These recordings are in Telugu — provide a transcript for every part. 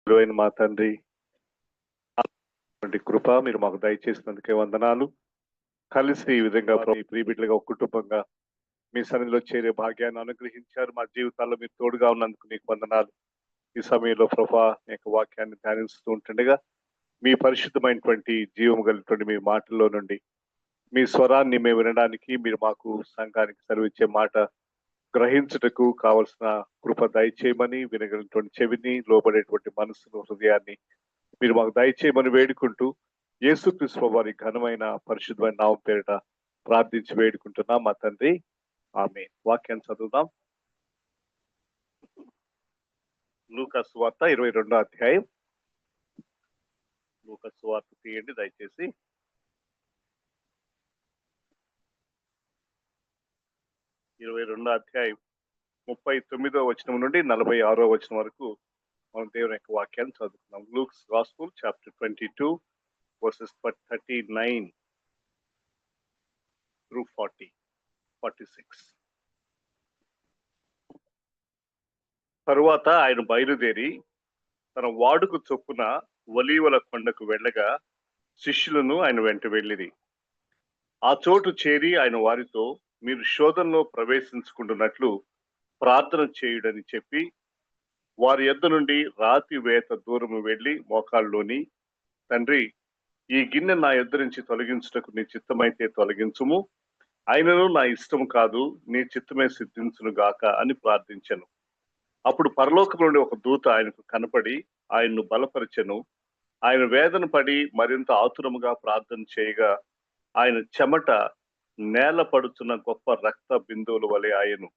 గురువైన మా తండ్రి, కృప మీరు మాకు దయచేసినందుకే వందనాలు. కలిసి ఈ విధంగా ప్రియబిడ్డలుగా ఒక కుటుంబంగా మీ సన్నిధిలో చేరే భాగ్యాన్ని అనుగ్రహించారు. మా జీవితాల్లో మీరు తోడుగా ఉన్నందుకు నీకు వందనాలు. ఈ సమయంలో ప్రభా నీ యొక్క వాక్యాన్ని ధ్యానిస్తూ ఉంటుండగా మీ పరిశుద్ధమైనటువంటి జీవం కలిగినటువంటి మీ మాటల్లో నుండి మీ స్వరాన్ని మేము వినడానికి, మీరు మాకు సంఘానికి సెలవిచ్చే మాట గ్రహించుటకు కావలసిన కృప దయచేయమని, వినగలిగినటువంటి చెవిని, లోబడేటువంటి మనసును, హృదయాన్ని మీరు మాకు దయచేయమని వేడుకుంటూ యేసుక్రీస్తు వారి ఘనమైన పరిశుద్ధమైన నామం పేరిట ప్రార్థించి వేడుకుంటున్నాం మా తండ్రి, ఆమేన్. వాక్యాన్ని చదువుదాం. లూకా సువార్త 22వ అధ్యాయం. లూకా సువార్త తీయండి దయచేసి. 22వ అధ్యాయం 39వ వచనం నుండి 46వ వచనం వరకు మనం దేవుని యొక్క వాక్యాన్ని చదువుకున్నాం. Luke's gospel chapter 22 verses 39 through 46. తరువాత ఆయన బయలుదేరి తన వాడుకు చొప్పున ఒలీవల కొండకు వెళ్ళగా శిష్యులను ఆయన వెంట వెళ్ళిరి. ఆ చోటు చేరి ఆయన వారితో, మీరు శోధనలో ప్రవేశించుకుంటున్నట్లు ప్రార్థన చేయుడని చెప్పి వారి యొద్ద నుండి రాతి వేత దూరము వెళ్ళి మోకాళ్ళలోని, తండ్రి, ఈ గిన్నె నా యొద్ద నుంచి తొలగించుటకు నీ చిత్తమైతే తొలగించుము, ఆయనను నా ఇష్టం కాదు నీ చిత్తమే సిద్ధించును గాక అని ప్రార్థించెను. అప్పుడు పరలోకం నుండి ఒక దూత ఆయనకు కనపడి ఆయన్ను బలపరిచెను. ఆయన వేదన పడి మరింత ఆతురముగా ప్రార్థన చేయగా ఆయన చెమట నేల పడుతున్న గొప్ప రక్త బిందువుల వలె ఆయను.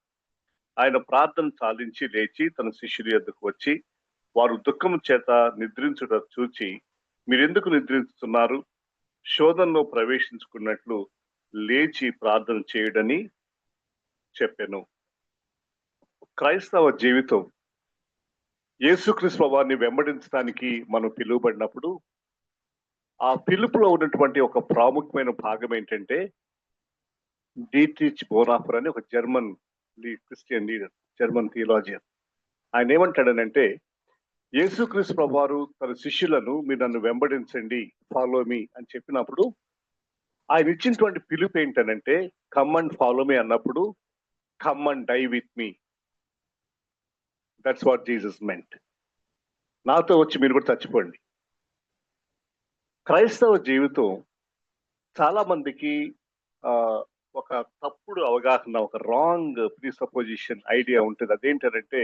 ఆయన ప్రార్థన చాలించి లేచి తన శిష్యుల యొద్దకు వచ్చి, వారు దుఃఖము చేత నిద్రించుట చూచి, మీరెందుకు నిద్రించుతున్నారు? శోధనలో ప్రవేశించుకున్నట్లు లేచి ప్రార్థన చేయడని చెప్పెను. క్రైస్తవ జీవితం యేసుక్రీస్తు వారిని వెంబడించడానికి మనం పిలువబడినప్పుడు ఆ పిలుపులో ఉన్నటువంటి ఒక ప్రాముఖ్యమైన భాగం ఏంటంటే, డీట్రిచ్ బోనాఫర్ అని ఒక German Christian leader, German theologian. ఆయన ఏమంటాడనంటే, యేసుక్రీస్తు ప్రభువారు తన శిష్యులను మీరు నన్ను వెంబడించండి, ఫాలో మీ అని చెప్పినప్పుడు ఆయన ఇచ్చినటువంటి పిలుపు ఏంటనంటే, కమ్ అండ్ ఫాలో మీ అన్నప్పుడు come and die with me. That's what Jesus meant. నాతో వచ్చి మీరు కూడా చచ్చిపోండి. క్రైస్తవ జీవితం చాలా మందికి ఒక తప్పుడు అవగాహన, ఒక రాంగ్ ప్రీసపోజిషన్ ఐడియా ఉంటుంది. అదేంటంటే,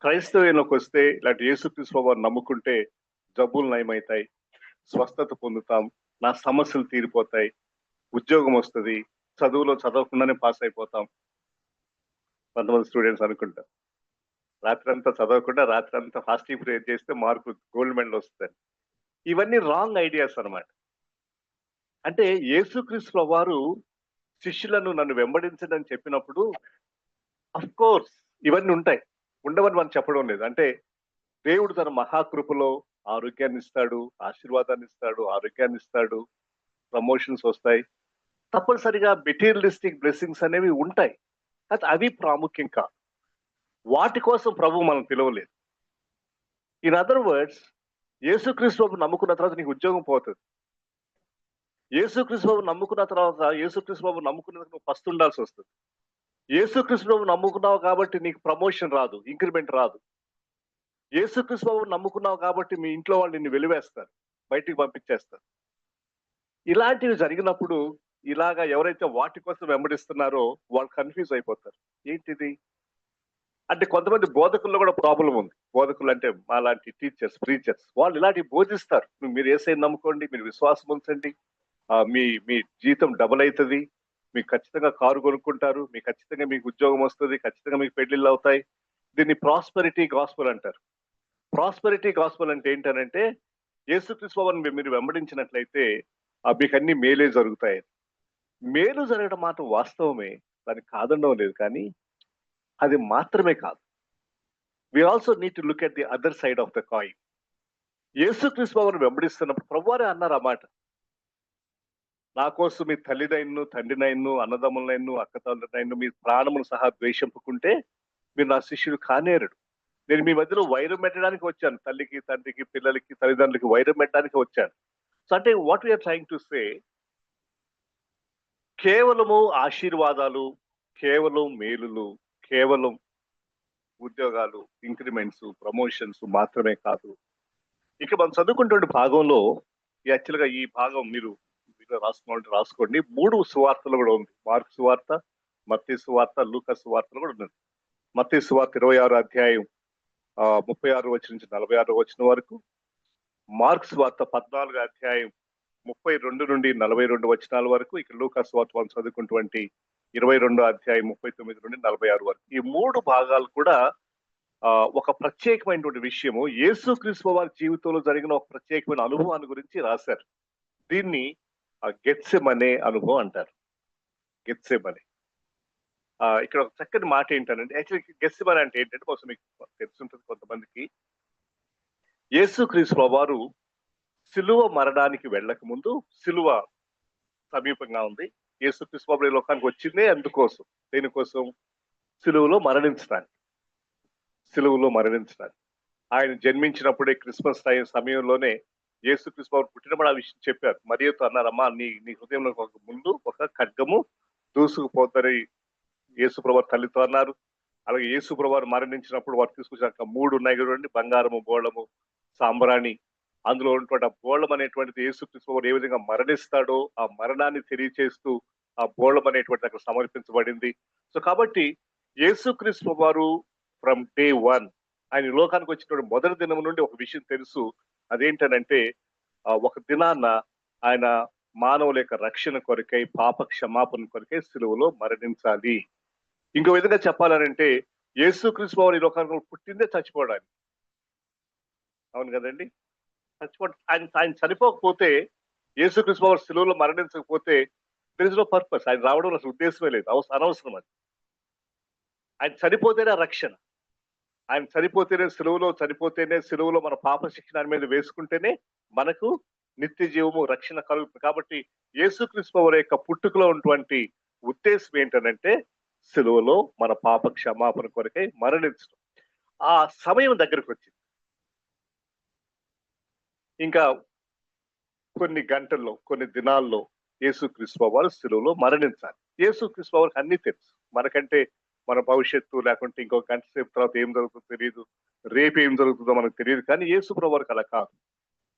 క్రైస్తవ్యంలోకి వస్తే ఇలాంటి యేసుక్రీస్తు వారు నమ్ముకుంటే జబ్బులు నయమవుతాయి, స్వస్థత పొందుతాం, నా సమస్యలు తీరిపోతాయి, ఉద్యోగం వస్తుంది, చదువులో చదవకుండానే పాస్ అయిపోతాం. కొంతమంది స్టూడెంట్స్ అనుకుంటారు రాత్రి అంతా చదవకుండా రాత్రి అంతా ఫాస్టింగ్ ప్రేయర్ చేస్తే మార్కు గోల్డ్ మెడల్ వస్తుంది. ఇవన్నీ రాంగ్ ఐడియాస్ అన్నమాట. అంటే యేసుక్రీస్తు వారు శిష్యులను నన్ను వెంబడించండి అని చెప్పినప్పుడు అఫ్ కోర్స్ ఇవన్నీ ఉంటాయి, ఉండవని మనం చెప్పడం లేదు. అంటే దేవుడు తన మహాకృపలో ఆరోగ్యాన్ని ఇస్తాడు, ఆశీర్వాదాన్ని ఇస్తాడు, ఆరోగ్యాన్ని ఇస్తాడు, ప్రమోషన్స్ వస్తాయి, తప్పనిసరిగా మెటీరియలిస్టిక్ బ్లెస్సింగ్స్ అనేవి ఉంటాయి. అవి ప్రాముఖ్యం కాదు. వాటి కోసం ప్రభు మనం పిలవలేదు. ఇన్ అదర్ వర్డ్స్, యేసుక్రీస్తు బాబు నమ్ముకున్న తర్వాత నీకు ఉద్యోగం పోతుంది. యేసుక్రీస్తు బాబు నమ్ముకున్న తర్వాత యేసుక్రీస్తు బాబు నమ్ముకున్న నువ్వు ఫస్ట్ ఉండాల్సి వస్తుంది. యేసుక్రీస్తు బాబు నమ్ముకున్నావు కాబట్టి నీకు ప్రమోషన్ రాదు, ఇంక్రిమెంట్ రాదు. యేసుక్రీస్తు బాబు నమ్ముకున్నావు కాబట్టి మీ ఇంట్లో వాళ్ళు నిన్ను వెలివేస్తారు, బయటికి పంపించేస్తారు. ఇలాంటివి జరిగినప్పుడు ఇలాగా ఎవరైతే వాటి కోసం వెంబడిస్తున్నారో వాళ్ళు కన్ఫ్యూజ్ అయిపోతారు. ఏంటిది అంటే, కొంతమంది బోధకుల్లో కూడా ప్రాబ్లం ఉంది. బోధకులు అంటే మాలాంటి టీచర్స్, ప్రీచర్స్, వాళ్ళు ఇలాంటివి బోధిస్తారు. మీరు యేసయ్యని నమ్ముకోండి, మీరు విశ్వాసం ఉంచండి, మీ మీ జీతం డబుల్ అవుతుంది, మీకు ఖచ్చితంగా కారు కొనుక్కుంటారు, మీకు ఖచ్చితంగా మీకు ఉద్యోగం వస్తుంది, ఖచ్చితంగా మీకు పెళ్లిళ్ళు అవుతాయి. దీన్ని ప్రాస్పెరిటీ గాస్పెల్ అంటారు. ప్రాస్పెరిటీ గాస్పెల్ అంటే ఏంటనంటే, యేసుక్రీస్తు వారిని మీరు వెంబడించినట్లయితే మీకు అన్ని మేలే జరుగుతాయి. మేలు జరగడం మాత్రం వాస్తవమే, దానికి కాదనడం లేదు. కానీ అది మాత్రమే కాదు. We also need to look at the other side of the coin. యేసుక్రీస్తు వారిని వెంబడిస్తున్నప్పుడు ప్రభువారే అన్నారు ఆ మాట, నా కోసం మీ తల్లినైను, తండ్రినైను, అన్నదమ్ములనైను, అక్కతల్లినైను, మీ ప్రాణమును సహా ద్వేషింపుకుంటే మీరు నా శిష్యుడు కానేరడు. నేను మీ మధ్యలో వైరం పెట్టడానికి వచ్చాను. తల్లికి, తండ్రికి, పిల్లలకి, తల్లిదండ్రులకి వైరం పెట్టడానికి వచ్చాను. సో అంటే what we're trying to say, కేవలము ఆశీర్వాదాలు, కేవలం మేలులు, కేవలం ఉద్యోగాలు, ఇంక్రిమెంట్స్, ప్రమోషన్స్ మాత్రమే కాదు. ఇక మనం చదువుకుంటున్న భాగంలో యాక్చువల్‌గా ఈ భాగం మీరు రాసుకోండి. 3 సువార్తలు కూడా ఉంది. మార్కు సువార్త, మత్తయి సువార్త, లూకా సువార్తలు కూడా ఉన్నది. మత్తయి సువార్త 26 అధ్యాయం 36 వచనం నుంచి 46 వచనం వరకు, మార్కు సువార్త 14 అధ్యాయం 32 నుండి 42 వచనాల వరకు, ఇక లూకా సువార్త మనం చదువుకున్నటువంటి 22 అధ్యాయం 39 నుండి 46 వరకు. ఈ 3 భాగాలు కూడా ఒక ప్రత్యేకమైనటువంటి విషయము, యేసుక్రీస్తు వారి జీవితంలో జరిగిన ఒక ప్రత్యేకమైన అనుభవాన్ని గురించి రాశారు. దీన్ని గెత్సెమనే అనుభవం అంటారు. గెత్సెమనే. ఇక్కడ ఒక చక్కని మాట ఏంటంటే, యాక్చువల్లీ గెత్సెమనే అంటే ఏంటంటే, బహుశా మీకు తెలుసుంటుంది కొంతమందికి. యేసుక్రీస్తు వారు సిలువ మరణానికి వెళ్ళక ముందు, సిలువ సమీపంగా ఉంది. యేసుక్రీస్తు వారు ఈ లోకానికి వచ్చిందే అందుకోసం. దేనికోసం? సిలువలో మరణించడానికి. సిలువలో మరణించడానికి. ఆయన జన్మించినప్పుడే క్రిస్మస్ సమయంలోనే యేసుక్రీస్తు వారు పుట్టినప్పుడు ఆ విషయం చెప్పారు. మరియతో అన్నారమ్మా, నీ హృదయంలో ముందు ఒక ఖడ్గము దూసుకుపోతారని యేసుప్రభు తల్లితో అన్నారు. అలాగే యేసుప్రభు వారు మరణించినప్పుడు వారు తీసుకొచ్చాక 3 ఉన్నాయి కదండి, బంగారము, బోళము, సాంబ్రాణి. అందులో ఉన్నటువంటి ఆ బోళం అనేటువంటిది యేసుక్రీస్తు వారు ఏ విధంగా మరణిస్తాడో ఆ మరణాన్ని తెలియచేస్తూ ఆ బోళం అనేటువంటిది అక్కడ సమర్పించబడింది. సో కాబట్టి యేసుక్రీస్తు వారు ఫ్రమ్ డే 1 ఆయన లోకానికి వచ్చినటువంటి మొదటి దినం నుండి ఒక విషయం తెలుసు. అదేంటనంటే, ఒక దినాన్న ఆయన మానవుల యొక్క రక్షణ కొరకై, పాప క్షమాపణ కొరకై సిలువలో మరణించాలి. ఇంకో విధంగా చెప్పాలనంటే, యేసుక్రీస్తు వారు ఈ లోకానికి పుట్టిందే చచ్చిపోవడానికి. అవును కదండి. ఆయన చనిపోకపోతే, యేసుక్రీస్తు వారు సిలువలో మరణించకపోతే దేర్ ఇస్ నో పర్పస్. ఆయన రావడం అసలు ఉద్దేశమే లేదు. అనవసరం అది. ఆయన చనిపోతేనే రక్షణ. ఆయన చనిపోతేనే సిలువలో మన పాప శిక్షణ ఆయన మీద వేసుకుంటేనే మనకు నిత్య జీవము, రక్షణ కలుగుతుంది. కాబట్టి యేసుక్రీస్తు వారి యొక్క పుట్టుకలో ఉన్నటువంటి ఉద్దేశం ఏంటనంటే, సిలువలో మన పాప క్షమాపణ కొరకై మరణించడం. ఆ సమయం దగ్గరకు వచ్చింది. ఇంకా కొన్ని గంటల్లో, కొన్ని దినాల్లో యేసుక్రీస్తు వారు సిలువలో మరణించాలి. యేసుక్రీస్తు వారికి అన్ని తెలుసు. మనకంటే మన భవిష్యత్తు, లేకుంటే ఇంకో గంట సేపు తర్వాత ఏం జరుగుతుందో తెలియదు, రేపు ఏం జరుగుతుందో మనకు తెలియదు. కానీ యేసు ప్రభు వారికి అలా కాదు.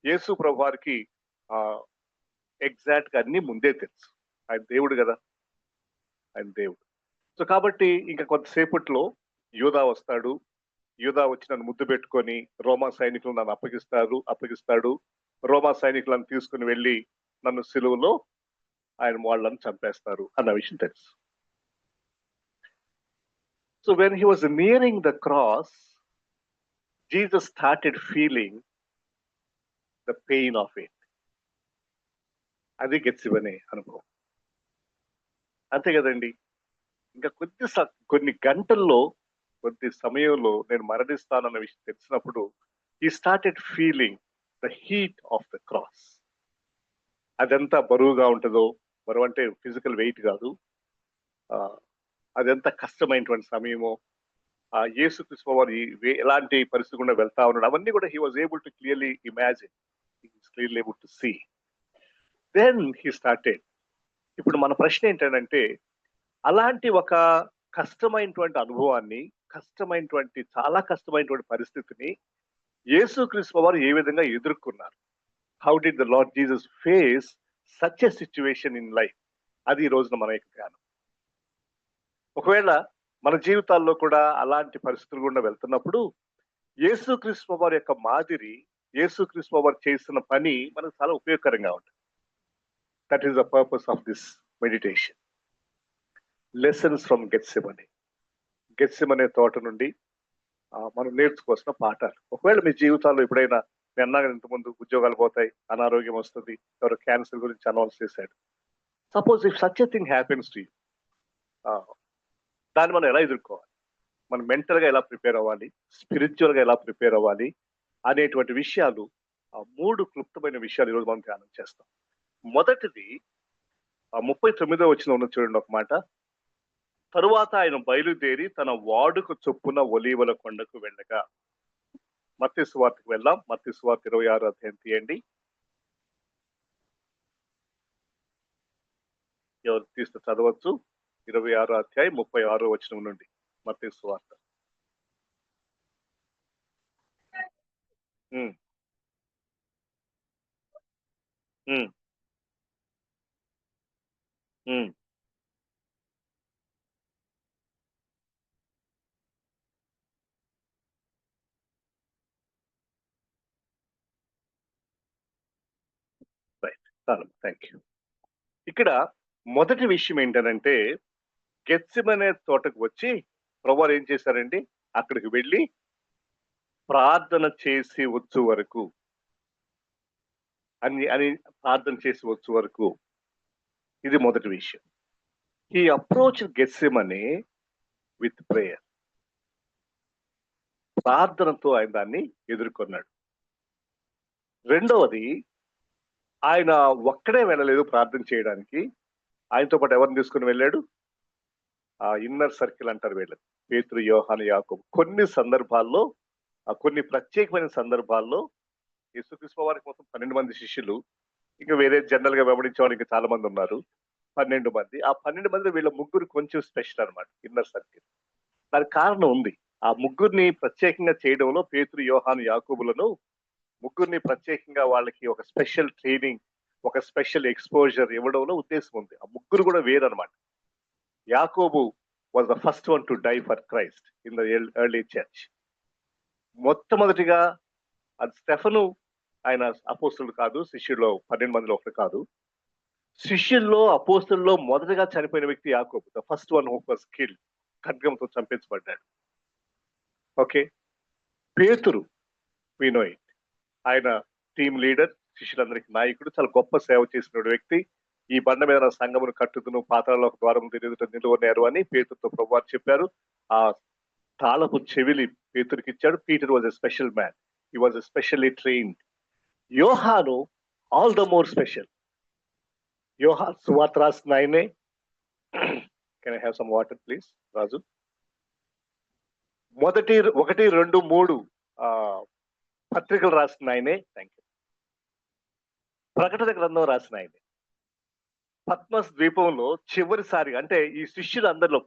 యేసు ప్రభు వారికి ఎగ్జాక్ట్ గా అన్ని ముందే తెలుసు. ఆయన దేవుడు కదా, ఆయన దేవుడు. సో కాబట్టి ఇంకా కొంతసేపట్లో యూదా వస్తాడు. యూదా వచ్చి నన్ను ముద్దు పెట్టుకొని రోమా సైనికులు నన్ను అప్పగిస్తాడు. రోమా సైనికులను తీసుకుని వెళ్ళి నన్ను సిలువలో వాళ్ళని చంపేస్తారు అన్న విషయం తెలుసు. So when he was nearing the cross, Jesus started feeling the pain of it. అది గెత్సెమనే అనుభవం. అంతే కదండి. ఇంకా కొన్ని గంటల్లో, కొద్ది సమయంలో నేను మరణిస్తానన్న విషయం తెలిసినప్పుడు he started feeling the heat of the cross. అదెంత బరువుగా ఉంటుందో, బరువు అంటే ఫిజికల్ వెయిట్ కాదు, అదెంత కష్టమైనటువంటి సమయమో, యేసుక్రీస్తు వారు ఎలాంటి పరిస్థితి గుండా వెళ్తా ఉన్నాడు, అవన్నీ కూడా he was able to clearly imagine. He was clearly able to see. Then he started. ఇప్పుడు మన ప్రశ్న ఏంటంటే, అలాంటి ఒక కష్టమైనటువంటి అనుభవాన్ని, చాలా కష్టమైనటువంటి పరిస్థితిని యేసుక్రీస్తు వారు ఏ విధంగా ఎదుర్కొన్నారు? How did the lord Jesus face such a situation in life? అది ఈ రోజున మన యొక్క ధ్యానం. ఒకవేళ మన జీవితాల్లో కూడా అలాంటి పరిస్థితులు గుండా వెళ్తున్నప్పుడు యేసుక్రీస్తు వారి యొక్క మాదిరి, యేసుక్రీస్తు వారు చేసిన పని మనకు చాలా ఉపయోగకరంగా ఉంటుంది. That is the purpose of this meditation. Lessons from Gethsemane. Gethsemane తోట నుండి మనం నేర్చుకోవాల్సిన పాఠాలు. ఒకవేళ మీ జీవితాల్లో ఎప్పుడైనా, నేను అన్నా ఇంతకుముందు, ఉద్యోగాలు పోతాయి, అనారోగ్యం వస్తుంది, ఎవరు క్యాన్సర్ గురించి అనౌన్స్ చేశాడు. Suppose if such a thing happens to you, దాన్ని మనం ఎలా ఎదుర్కోవాలి, మనం మెంటల్ గా ఎలా ప్రిపేర్ అవ్వాలి, స్పిరిచువల్ గా ఎలా ప్రిపేర్ అవ్వాలి అనేటువంటి విషయాలు, 3 క్లుప్తమైన విషయాలు ఈరోజు మనం ధ్యానం చేస్తాం. మొదటిది 39వ వచనం ఉన్న చూడండి ఒక మాట. తరువాత ఆయన బయలుదేరి తన వాడుక చొప్పున ఒలీవల కొండకు వెళ్ళగా. మత్తయి సువార్తకు వెళ్దాం. మత్తయి సువార్త 26వ అధ్యాయం తీయండి. ఎవరు తీస్తే చదవచ్చు. 26వ అధ్యాయం 36వ వచనం నుండి మత్తయి సువార్త. ఉమ్, ఉమ్, ఉమ్. రైట్, చాలు, థ్యాంక్ యూ. ఇక్కడ మొదటి విషయం ఏంటంటే, గెత్సెమనే తోటకు వచ్చి ప్రభువారు ఏం చేశారండి? అక్కడికి వెళ్ళి ప్రార్థన చేసి వచ్చు వరకు అని ప్రార్థన చేసి వచ్చు వరకు, ఇది మొదటి విషయం. ఈ అప్రోచ్ గెత్సెమనే విత్ ప్రేయర్. ప్రార్థనతో ఆయన దాన్ని ఎదుర్కొన్నాడు. రెండవది, ఆయన ఒక్కడే వెళ్ళలేదు ప్రార్థన చేయడానికి. ఆయనతో పాటు ఎవరిని తీసుకుని వెళ్ళాడు? ఆ ఇన్నర్ సర్కిల్ అంటారు వీళ్ళని, పేతురు, యోహాను, యాకోబు. కొన్ని సందర్భాల్లో, కొన్ని ప్రత్యేకమైన సందర్భాల్లో యేసుక్రీస్తు వారికి మొత్తం 12 మంది శిష్యులు, ఇంకా వేరే జనరల్ గా వెంబడించే వాళ్ళు ఇంకా చాలా మంది ఉన్నారు, 12 మంది. ఆ 12 మంది వీళ్ళ ముగ్గురు కొంచెం స్పెషల్ అనమాట, ఇన్నర్ సర్కిల్. దానికి కారణం ఉంది. ఆ ముగ్గురిని ప్రత్యేకంగా చేయడంలో పేతురు, యోహాను, యాకోబులను ముగ్గురిని ప్రత్యేకంగా వాళ్ళకి ఒక స్పెషల్ ట్రైనింగ్, ఒక స్పెషల్ ఎక్స్పోజర్ ఇవ్వడంలో ఉద్దేశం ఉంది. ఆ ముగ్గురు కూడా వేరనమాట. యాకోబు was the first one to die for Christ in the early church. మొట్టమొదటిగా అది స్టెఫను. ఆయన అపోస్తులు కాదు, శిష్యుల్లో 12 మందిలో ఒకటి కాదు. శిష్యుల్లో, అపోస్తుల్లో మొదటగా చనిపోయిన వ్యక్తి యాకోబు, the first one who was killed. ఖడ్గంతో చంపించబడ్డాడు. ఓకే. పేతురు, వి నో ఇట్. ఆయన టీమ్ లీడర్, శిష్యులందరికీ నాయకుడు, చాలా గొప్ప సేవ చేసిన వ్యక్తి. ఈ బండ మీద నా సంఘమును కట్టుదును, పాతాళంలో ఒక ద్వారం తెలియదుట నిలువనేరు అని పేతురుతో ప్రభువారు చెప్పారు. ఆ తాళపు చెవిలి పేతురికి ఇచ్చాడు. Peter was a special man. He was a specially trained. యోహాను ఆల్ ద మోర్ స్పెషల్. యోహాన్ సువార్త రాసిన ఆయనే. Can I have some water please, Raju? మొదటి 1, 2, 3 పత్రికలు రాసిన ఆయనే. Thank you. ప్రకటన గ్రంథం రాసిన ఆయనే. పద్మస్ ద్వీపంలో చివరిసారి, అంటే ఈ శిష్యులు అందరిలో,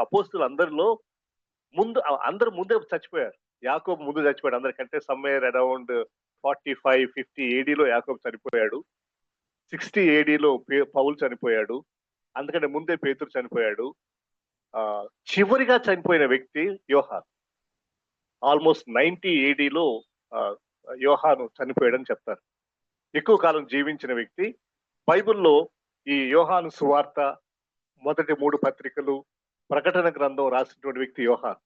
అపోస్తులు అందరిలో అందరూ ముందే చచ్చిపోయారు. యాకోబు ముందు చచ్చిపోయాడు అందరికంటే. సమ్వేర్ అరౌండ్ 45-50 ఏడీలో యాకోబు చనిపోయాడు. 60 ఏడీలో పౌలు చనిపోయాడు. అందుకంటే ముందే పేతురు చనిపోయాడు. చివరిగా చనిపోయిన వ్యక్తి యోహాన్. ఆల్మోస్ట్ 90 ఏడీలో యోహాను చనిపోయాడని చెప్తారు. ఎక్కువ కాలం జీవించిన వ్యక్తి. బైబిల్లో ఈ యోహాను సువార్త, మొదటి 3 పత్రికలు, ప్రకటన గ్రంథం రాసినటువంటి వ్యక్తి యోహాన్.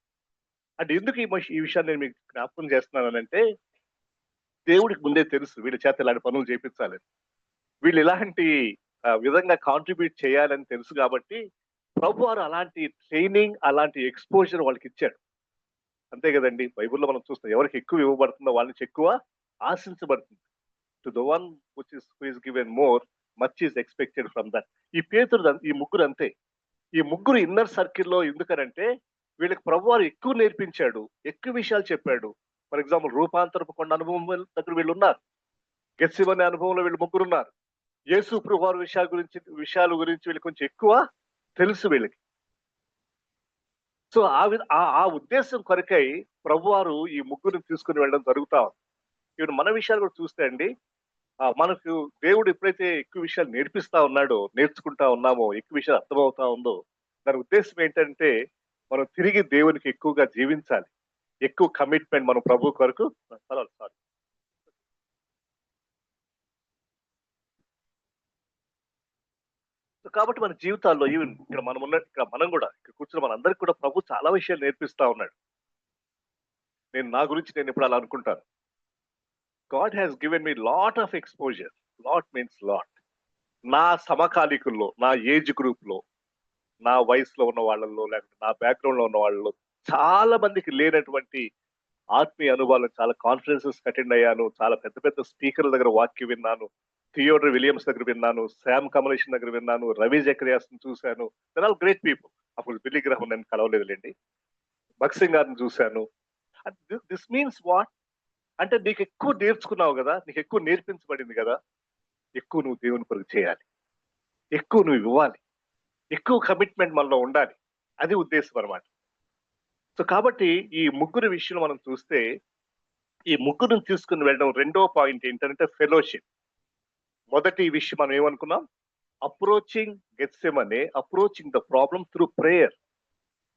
అంటే ఎందుకు ఈ విషయాన్ని నేను మీకు జ్ఞాపకం చేస్తున్నానంటే, దేవుడికి ముందే తెలుసు వీళ్ళ చేత ఇలాంటి పనులు చేయించాలి, వీళ్ళు ఇలాంటి విధంగా కాంట్రిబ్యూట్ చేయాలని తెలుసు. కాబట్టి ప్రభు వారు అలాంటి ట్రైనింగ్, అలాంటి ఎక్స్పోజర్ వాళ్ళకి ఇచ్చాడు. అంతే కదండి. బైబిల్లో మనం చూస్తాం, ఎవరికి ఎక్కువ ఇవ్వబడుతుందో వాళ్ళ నుంచి ఎక్కువ ఆశించబడుతుంది. To the one which is given more, much is expected from that. ఈ పేతురు, ఈ ముగ్గురు అంతే. ఈ ముగ్గురు ఇన్నర్ సర్కిల్లో ఎందుకనంటే, వీళ్ళకి ప్రభువారు ఎక్కువ నేర్పించాడు, ఎక్కువ విషయాలు చెప్పాడు. ఫర్ ఎగ్జాంపుల్, రూపాంతరపు కొండ అనుభవం దగ్గర వీళ్ళు ఉన్నారు. గెత్సెమనే అనుభవంలో వీళ్ళు ముగ్గురు ఉన్నారు. యేసు ప్రభువారు విషయాల గురించి వీళ్ళు కొంచెం ఎక్కువ తెలుసు వీళ్ళకి. సో ఆ ఉద్దేశం కొరకై ప్రభువారు ఈ ముగ్గురిని తీసుకుని వెళ్ళడం జరుగుతా ఉంది. ఈవెన్ మన విషయాలు కూడా చూస్తే అండి, మనకు దేవుడు ఎప్పుడైతే ఎక్కువ విషయాలు నేర్పిస్తా ఉన్నాడో, నేర్చుకుంటా ఉన్నామో, ఎక్కువ విషయాలు అర్థమవుతా ఉందో, దాని ఉద్దేశం ఏంటంటే మనం తిరిగి దేవునికి ఎక్కువగా జీవించాలి. ఎక్కువ కమిట్మెంట్ మనం ప్రభు కొరకు. సారీ. కాబట్టి మన జీవితాల్లో, ఈవెన్ ఇక్కడ మనం ఉన్నట్టు, ఇక్కడ మనం కూడా ఇక్కడ కూర్చున్న మనందరికి కూడా ప్రభు చాలా విషయాలు నేర్పిస్తా ఉన్నాడు. నా గురించి నేను ఇప్పుడు అలా అనుకుంటాను. God has given me lot of exposure. Lot means lot. నా సమకాలీకుల్లో, నా ఏజ్ గ్రూప్ లో, నా వయసులో ఉన్న వాళ్ళల్లో, లేకపోతే నా బ్యాక్గ్రౌండ్ లో ఉన్న వాళ్ళలో చాలా మందికి లేనటువంటి ఆత్మీయ అనుభవాలు. చాలా కాన్ఫరెన్సెస్ అటెండ్ అయ్యాను, చాలా పెద్ద పెద్ద స్పీకర్ల దగ్గర వాక్యం విన్నాను, థియోడర్ విలియమ్స్ దగ్గర విన్నాను, శామ్ కమలేషన్ దగ్గర విన్నాను, రవి జకరియాస్ చూశాను. There are great people. అప్పుడు బిల్లీ గ్రహం నేను కలవలేదులేండి. భగత్ సింగ్ గారిని చూశాను. This means what? అంటే నీకు ఎక్కువ నేర్చుకున్నావు కదా, నీకు ఎక్కువ నేర్పించబడింది కదా, ఎక్కువ నువ్వు దేవుని కొరకు చేయాలి, ఎక్కువ నువ్వు ఇవ్వాలి, ఎక్కువ కమిట్మెంట్ మనలో ఉండాలి. అది ఉద్దేశం అనమాట. సో కాబట్టి ఈ ముగ్గురు విషయంలో మనం చూస్తే, ఈ ముగ్గురుని తీసుకుని వెళ్ళడం రెండో పాయింట్ ఏంటంటే ఫెలోషిప్. మొదటి విషయం మనం ఏమనుకున్నాం? Approaching Gethsemane, approaching the problem through prayer.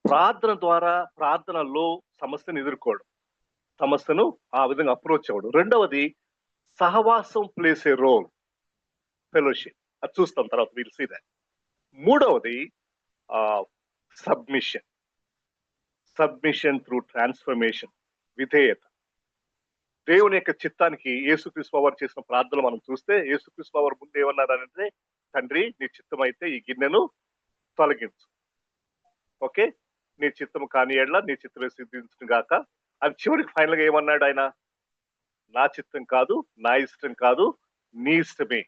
ప్రార్థన ద్వారా, ప్రార్థనలో సమస్యను ఎదుర్కోవడం, సమస్యను ఆ విధంగా అప్రోచ్ అవ్వడం. రెండవది సహవాసం ప్లేస్ ఏ రోల్, ఫెలోషిప్. అది చూస్తాం తర్వాత, విల్ సీ దట్. మూడవది సబ్మిషన్, సబ్మిషన్ త్రూ ట్రాన్స్ఫర్మేషన్, విధేయత. దేవుని యొక్క చిత్తానికి యేసుక్రీస్తు వారు చేసిన ప్రార్థనలు మనం చూస్తే, యేసుక్రీస్తు వారు ముందు ఏమన్నారంటే, తండ్రి నీ చిత్తం అయితే ఈ గిన్నెను తొలగించు, ఓకే, నీ చిత్తము కాని ఎడ్ల నీ చిత్తమే సిద్ధించును గాక. అది చివరికి ఫైనల్ గా ఏమన్నాడు ఆయన? నా చిత్తం కాదు, నా ఇష్టం కాదు, నీ ఇష్టమే,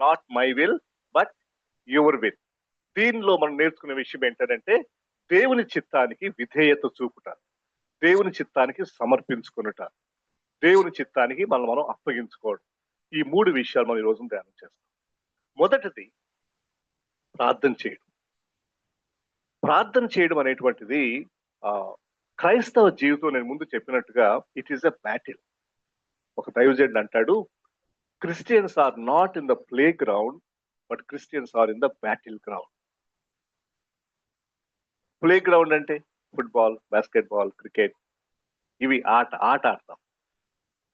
not my will but your will. దీనిలో మనం నేర్చుకునే విషయం ఏంటంటే, దేవుని చిత్తానికి విధేయత చూపుట, దేవుని చిత్తానికి సమర్పించుకునుట, దేవుని చిత్తానికి మనం అప్పగించుకోవడం. ఈ మూడు విషయాలు మనం ఈ రోజు ధ్యానం చేస్తాం. మొదటిది ప్రార్థన చేయడం. ప్రార్థన చేయడం అనేటువంటిది క్రైస్తవ జీవితం, నేను ముందు చెప్పినట్టుగా ఇట్ ఈస్ ఎ బ్యాటిల్. ఒక దైవజనుడు అంటాడు, Christians are not in the play ground but Christians are in the battle ground. Play ground అంటే ఫుట్బాల్, బాస్కెట్ బాల్, క్రికెట్, ఇవి ఆట ఆడతాం.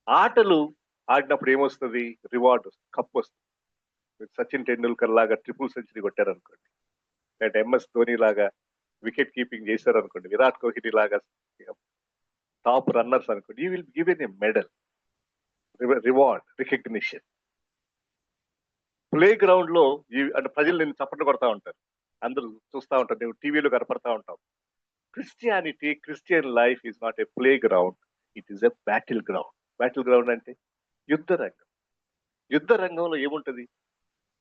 ఆటలు ఆడినప్పుడు ఏమొస్తుంది? రివార్డ్ వస్తుంది, కప్ వస్తుంది. సచిన్ టెండూల్కర్ లాగా ట్రిపుల్ సెంచరీ కొట్టారనుకోండి, లేదంటే ఎంఎస్ ధోని లాగా వికెట్ కీపింగ్ చేశారు అనుకోండి, విరాట్ కోహ్లీ లాగా టాప్ రన్నర్స్ అనుకోండి, you will given a medal, reward, recognition. Play ground లో అంటే ప్రజలు నేను చప్పట్లు కొడతా ఉంటారు, అందరూ చూస్తూ ఉంటారు, నేను టీవీలో కనపడతా ఉంటాం. Christianity, Christian life is not a play ground, it is a battle ground. Battle ground అంటే యుద్ధ రంగం. యుద్ధ రంగంలో ఏముంటది?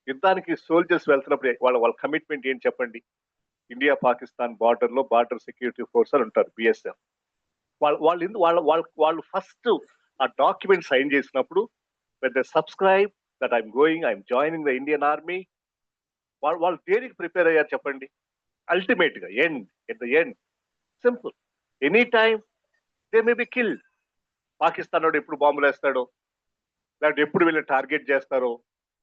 యుద్ధానికి సోల్జర్స్ వెళ్తున్నప్పుడు వాళ్ళ కమిట్మెంట్ ఏంటి చెప్పండి? ఇండియా పాకిస్తాన్ బార్డర్ లో బార్డర్ సెక్యూరిటీ ఫోర్స్ అని ఉంటారు, బిఎస్ఎఫ్. వాళ్ళు ఫస్ట్ ఆ డాక్యుమెంట్ సైన్ చేసినప్పుడు, when they subscribe that I'm joining the Indian Army, వాళ్ళు దేనికి ప్రిపేర్ అయ్యారు చెప్పండి? అల్టిమేట్ గా at the end simple, any time they may be killed. Pakistan వాడు ఎప్పుడు బాంబులు వేస్తాడో, లేకపోతే ఎప్పుడు వీళ్ళని టార్గెట్ చేస్తారో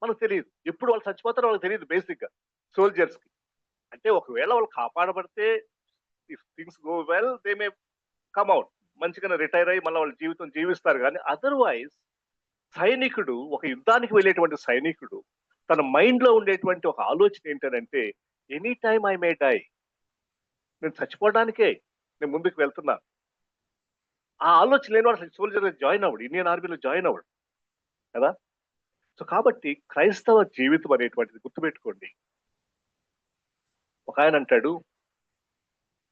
మనకు తెలియదు. ఎప్పుడు వాళ్ళు చచ్చిపోతారో వాళ్ళకి తెలియదు బేసిక్ గా సోల్జర్స్ కి. అంటే ఒకవేళ వాళ్ళు కాపాడబడితే, if things go well, they may come out, మంచిగా రిటైర్ అయ్యి మళ్ళీ వాళ్ళ జీవితం జీవిస్తారు. కానీ అదర్వైజ్ సైనికుడు, ఒక యుద్ధానికి వెళ్ళేటువంటి సైనికుడు, తన మైండ్ లో ఉండేటువంటి ఒక ఆలోచన ఏంటంటే, any time I may die, నేను చచ్చిపోవడానికే నేను ముందుకు వెళ్తున్నాను. ఆ ఆలోచన లేని వాడు సోల్జర్ జాయిన్ అవ్వడు, ఇండియన్ ఆర్మీలో జాయిన్ అవ్వడు కదా. సో కాబట్టి క్రైస్తవ జీవితం అనేటువంటిది గుర్తుపెట్టుకోండి. ఒక ఆయన అంటాడు,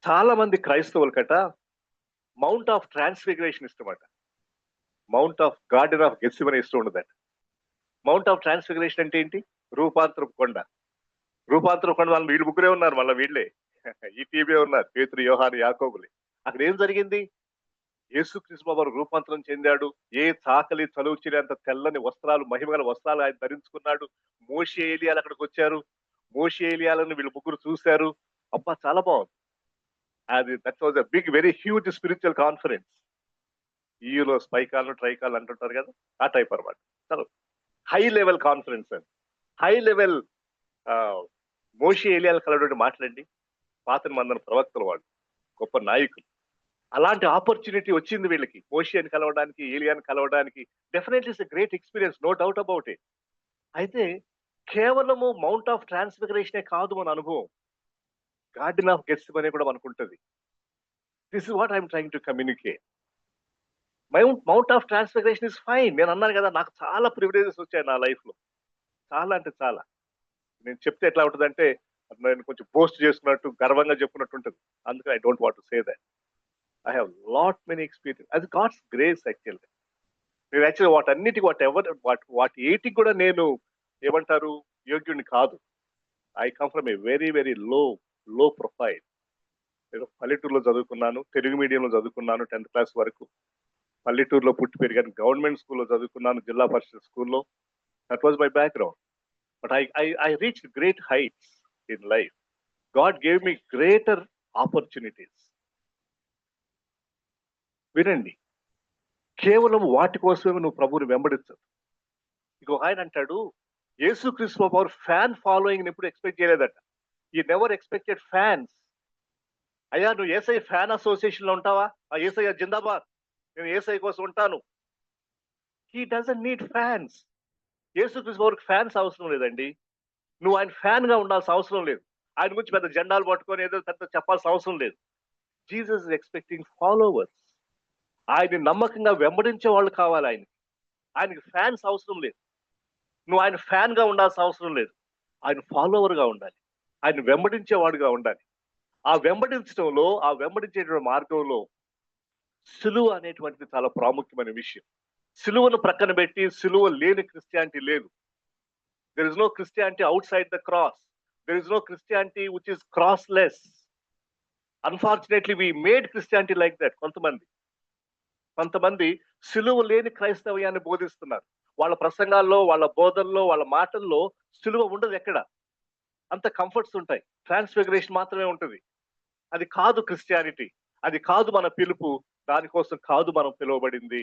చాలా మంది క్రైస్తవులకట మౌంట్ ఆఫ్ ట్రాన్స్ఫిగరేషన్ ఇష్టమట, mount of garden of Gethsemane ఇష్టం ఉండదట. మౌంట్ ఆఫ్ ట్రాన్స్ఫిగరేషన్ అంటే ఏంటి? రూపాంతరపు కొండ. రూపాంతరపు కొండ వాళ్ళు వీళ్ళు ముగ్గురే ఉన్నారు, మళ్ళీ వీళ్ళే ఈ టీవీ ఉన్నారు, పేతురు, యోహాను, యాకోబులే. అక్కడ ఏం జరిగింది? యేసుక్రీస్తు వారు రూపాంతరం చెందాడు. ఏ చాకలి చలువచినంత తెల్లని వస్త్రాలు, మహిమగల వస్త్రాలు ఆయన ధరించుకున్నాడు. మోషే, ఏలియాలు అక్కడికి వచ్చారు. మోషే, ఏలియాలను వీళ్ళు ముగ్గురు చూశారు. అబ్బా చాలా బాగుంది. అది that was a big, very huge spiritual conference. ఈలో స్పైకాలు, ట్రైకాలు అంటుంటారు కదా, ఆ టైప్ అనమాట. చాలా హై లెవెల్ కాన్ఫరెన్స్ అని. హై లెవెల్ మోషే, ఏలియాలు కలవడం మాట్లాడండి. పాత నిబంధన ప్రవక్తలు, వాళ్ళు గొప్ప నాయకులు. అలాంటి ఆపర్చునిటీ వచ్చింది వీళ్ళకి, మోషేని కలవడానికి, ఏలియాని కలవడానికి. Definitely it's a great experience, no doubt about it. అయితే కేవలము మౌంట్ ఆఫ్ ట్రాన్స్ఫిగరేషనే కాదు మన అనుభవం, గార్డెన్ ఆఫ్ గెత్సెమనే కూడా మనకు ఉంటుంది. This is what I'm trying to communicate. Mount of transfiguration is fine. నేను అన్నాను కదా, నాకు చాలా ప్రివిలేజెస్ వచ్చాయి నా లైఫ్ లో, చాలా అంటే చాలా. నేను చెప్తే ఎట్లా ఉంటుందంటే, నేను కొంచెం పోస్ట్ చేసుకున్నట్టు, గర్వంగా చెప్పుకున్నట్టు ఉంటుంది. అందుకని I don't want to say that. I have lot many experience, అది గాడ్స్ గ్రేస్ యాక్చువల్గా. నేను యాక్చువల్గా వాటన్నిటికి, వాటి ఏటికి కూడా నేను ఏమంటారు, యోగ్యుడిని కాదు. I come from a very very low profile. నేను పల్లెటూరులో చదువుకున్నాను, తెలుగు మీడియంలో చదువుకున్నాను 10th క్లాస్ వరకు. పల్లెటూరులో పుట్టి పెరిగాను, గవర్నమెంట్ స్కూల్లో చదువుకున్నాను, జిల్లా పరిషత్ స్కూల్లో. That was my background. But I reach great heights in life. God gave me greater opportunities. వినండి, కేవలం వాటి కోసమే నువ్వు ప్రభువుని వెంబడించదు. ఇంకో ఆయన అంటాడు, యేసుక్రీస్తు పవర్ ఫ్యాన్ ఫాలోయింగ్ ఎప్పుడు ఎక్స్పెక్ట్ చేయలేదట. ఈ నెవర్ ఎక్స్పెక్టెడ్ ఫ్యాన్స్. అయ్యా నువ్వు ఏసఐ ఫ్యాన్ అసోసియేషన్ లో ఉంటావా? ఆ ఏసఐ జిందాబాద్, నేను ఏసఐ కోసం ఉంటాను. He doesn't need fans. యేసుక్రీస్తు పవర్కి ఫ్యాన్స్ అవసరం లేదండి. నువ్వు ఆయన ఫ్యాన్ గా ఉండాల్సిన అవసరం లేదు. ఆయన గురించి పెద్ద జెండాలు పట్టుకొని ఏదో పెద్ద చెప్పాల్సిన అవసరం లేదు. Jesus is expecting followers. ఆయన నమ్మకంగా వెంబడించే వాళ్ళు కావాలి ఆయనకి ఫ్యాన్స్ అవసరం లేదు. నువ్వు ఆయన ఫ్యాన్ గా ఉండాల్సిన అవసరం లేదు. ఆయన ఫాలోవర్ గా ఉండాలి, ఆయన వెంబడించేవాడుగా ఉండాలి. ఆ వెంబడించడంలో, ఆ వెంబడించేటువంటి మార్గంలో సిలువ అనేటువంటిది చాలా ప్రాముఖ్యమైన విషయం. సిలువను ప్రక్కన పెట్టి సిలువ లేని క్రిస్టియానిటీ లేదు. There is no Christianity outside the cross. There is no Christianity which is crossless. Unfortunately we made Christianity like that. కొంతమంది సిలువ లేని క్రైస్తవ్యాన్ని బోధిస్తున్నారు. వాళ్ళ ప్రసంగాల్లో, వాళ్ళ బోధనలో, వాళ్ళ మాటల్లో సిలువ ఉండదు. ఎక్కడ అంత కంఫర్ట్స్ ఉంటాయి, ట్రాన్స్ఫిగరేషన్ మాత్రమే ఉంటుంది. అది కాదు క్రిస్టియానిటీ, అది కాదు మన పిలుపు, దానికోసం కాదు మనం పిలువబడింది.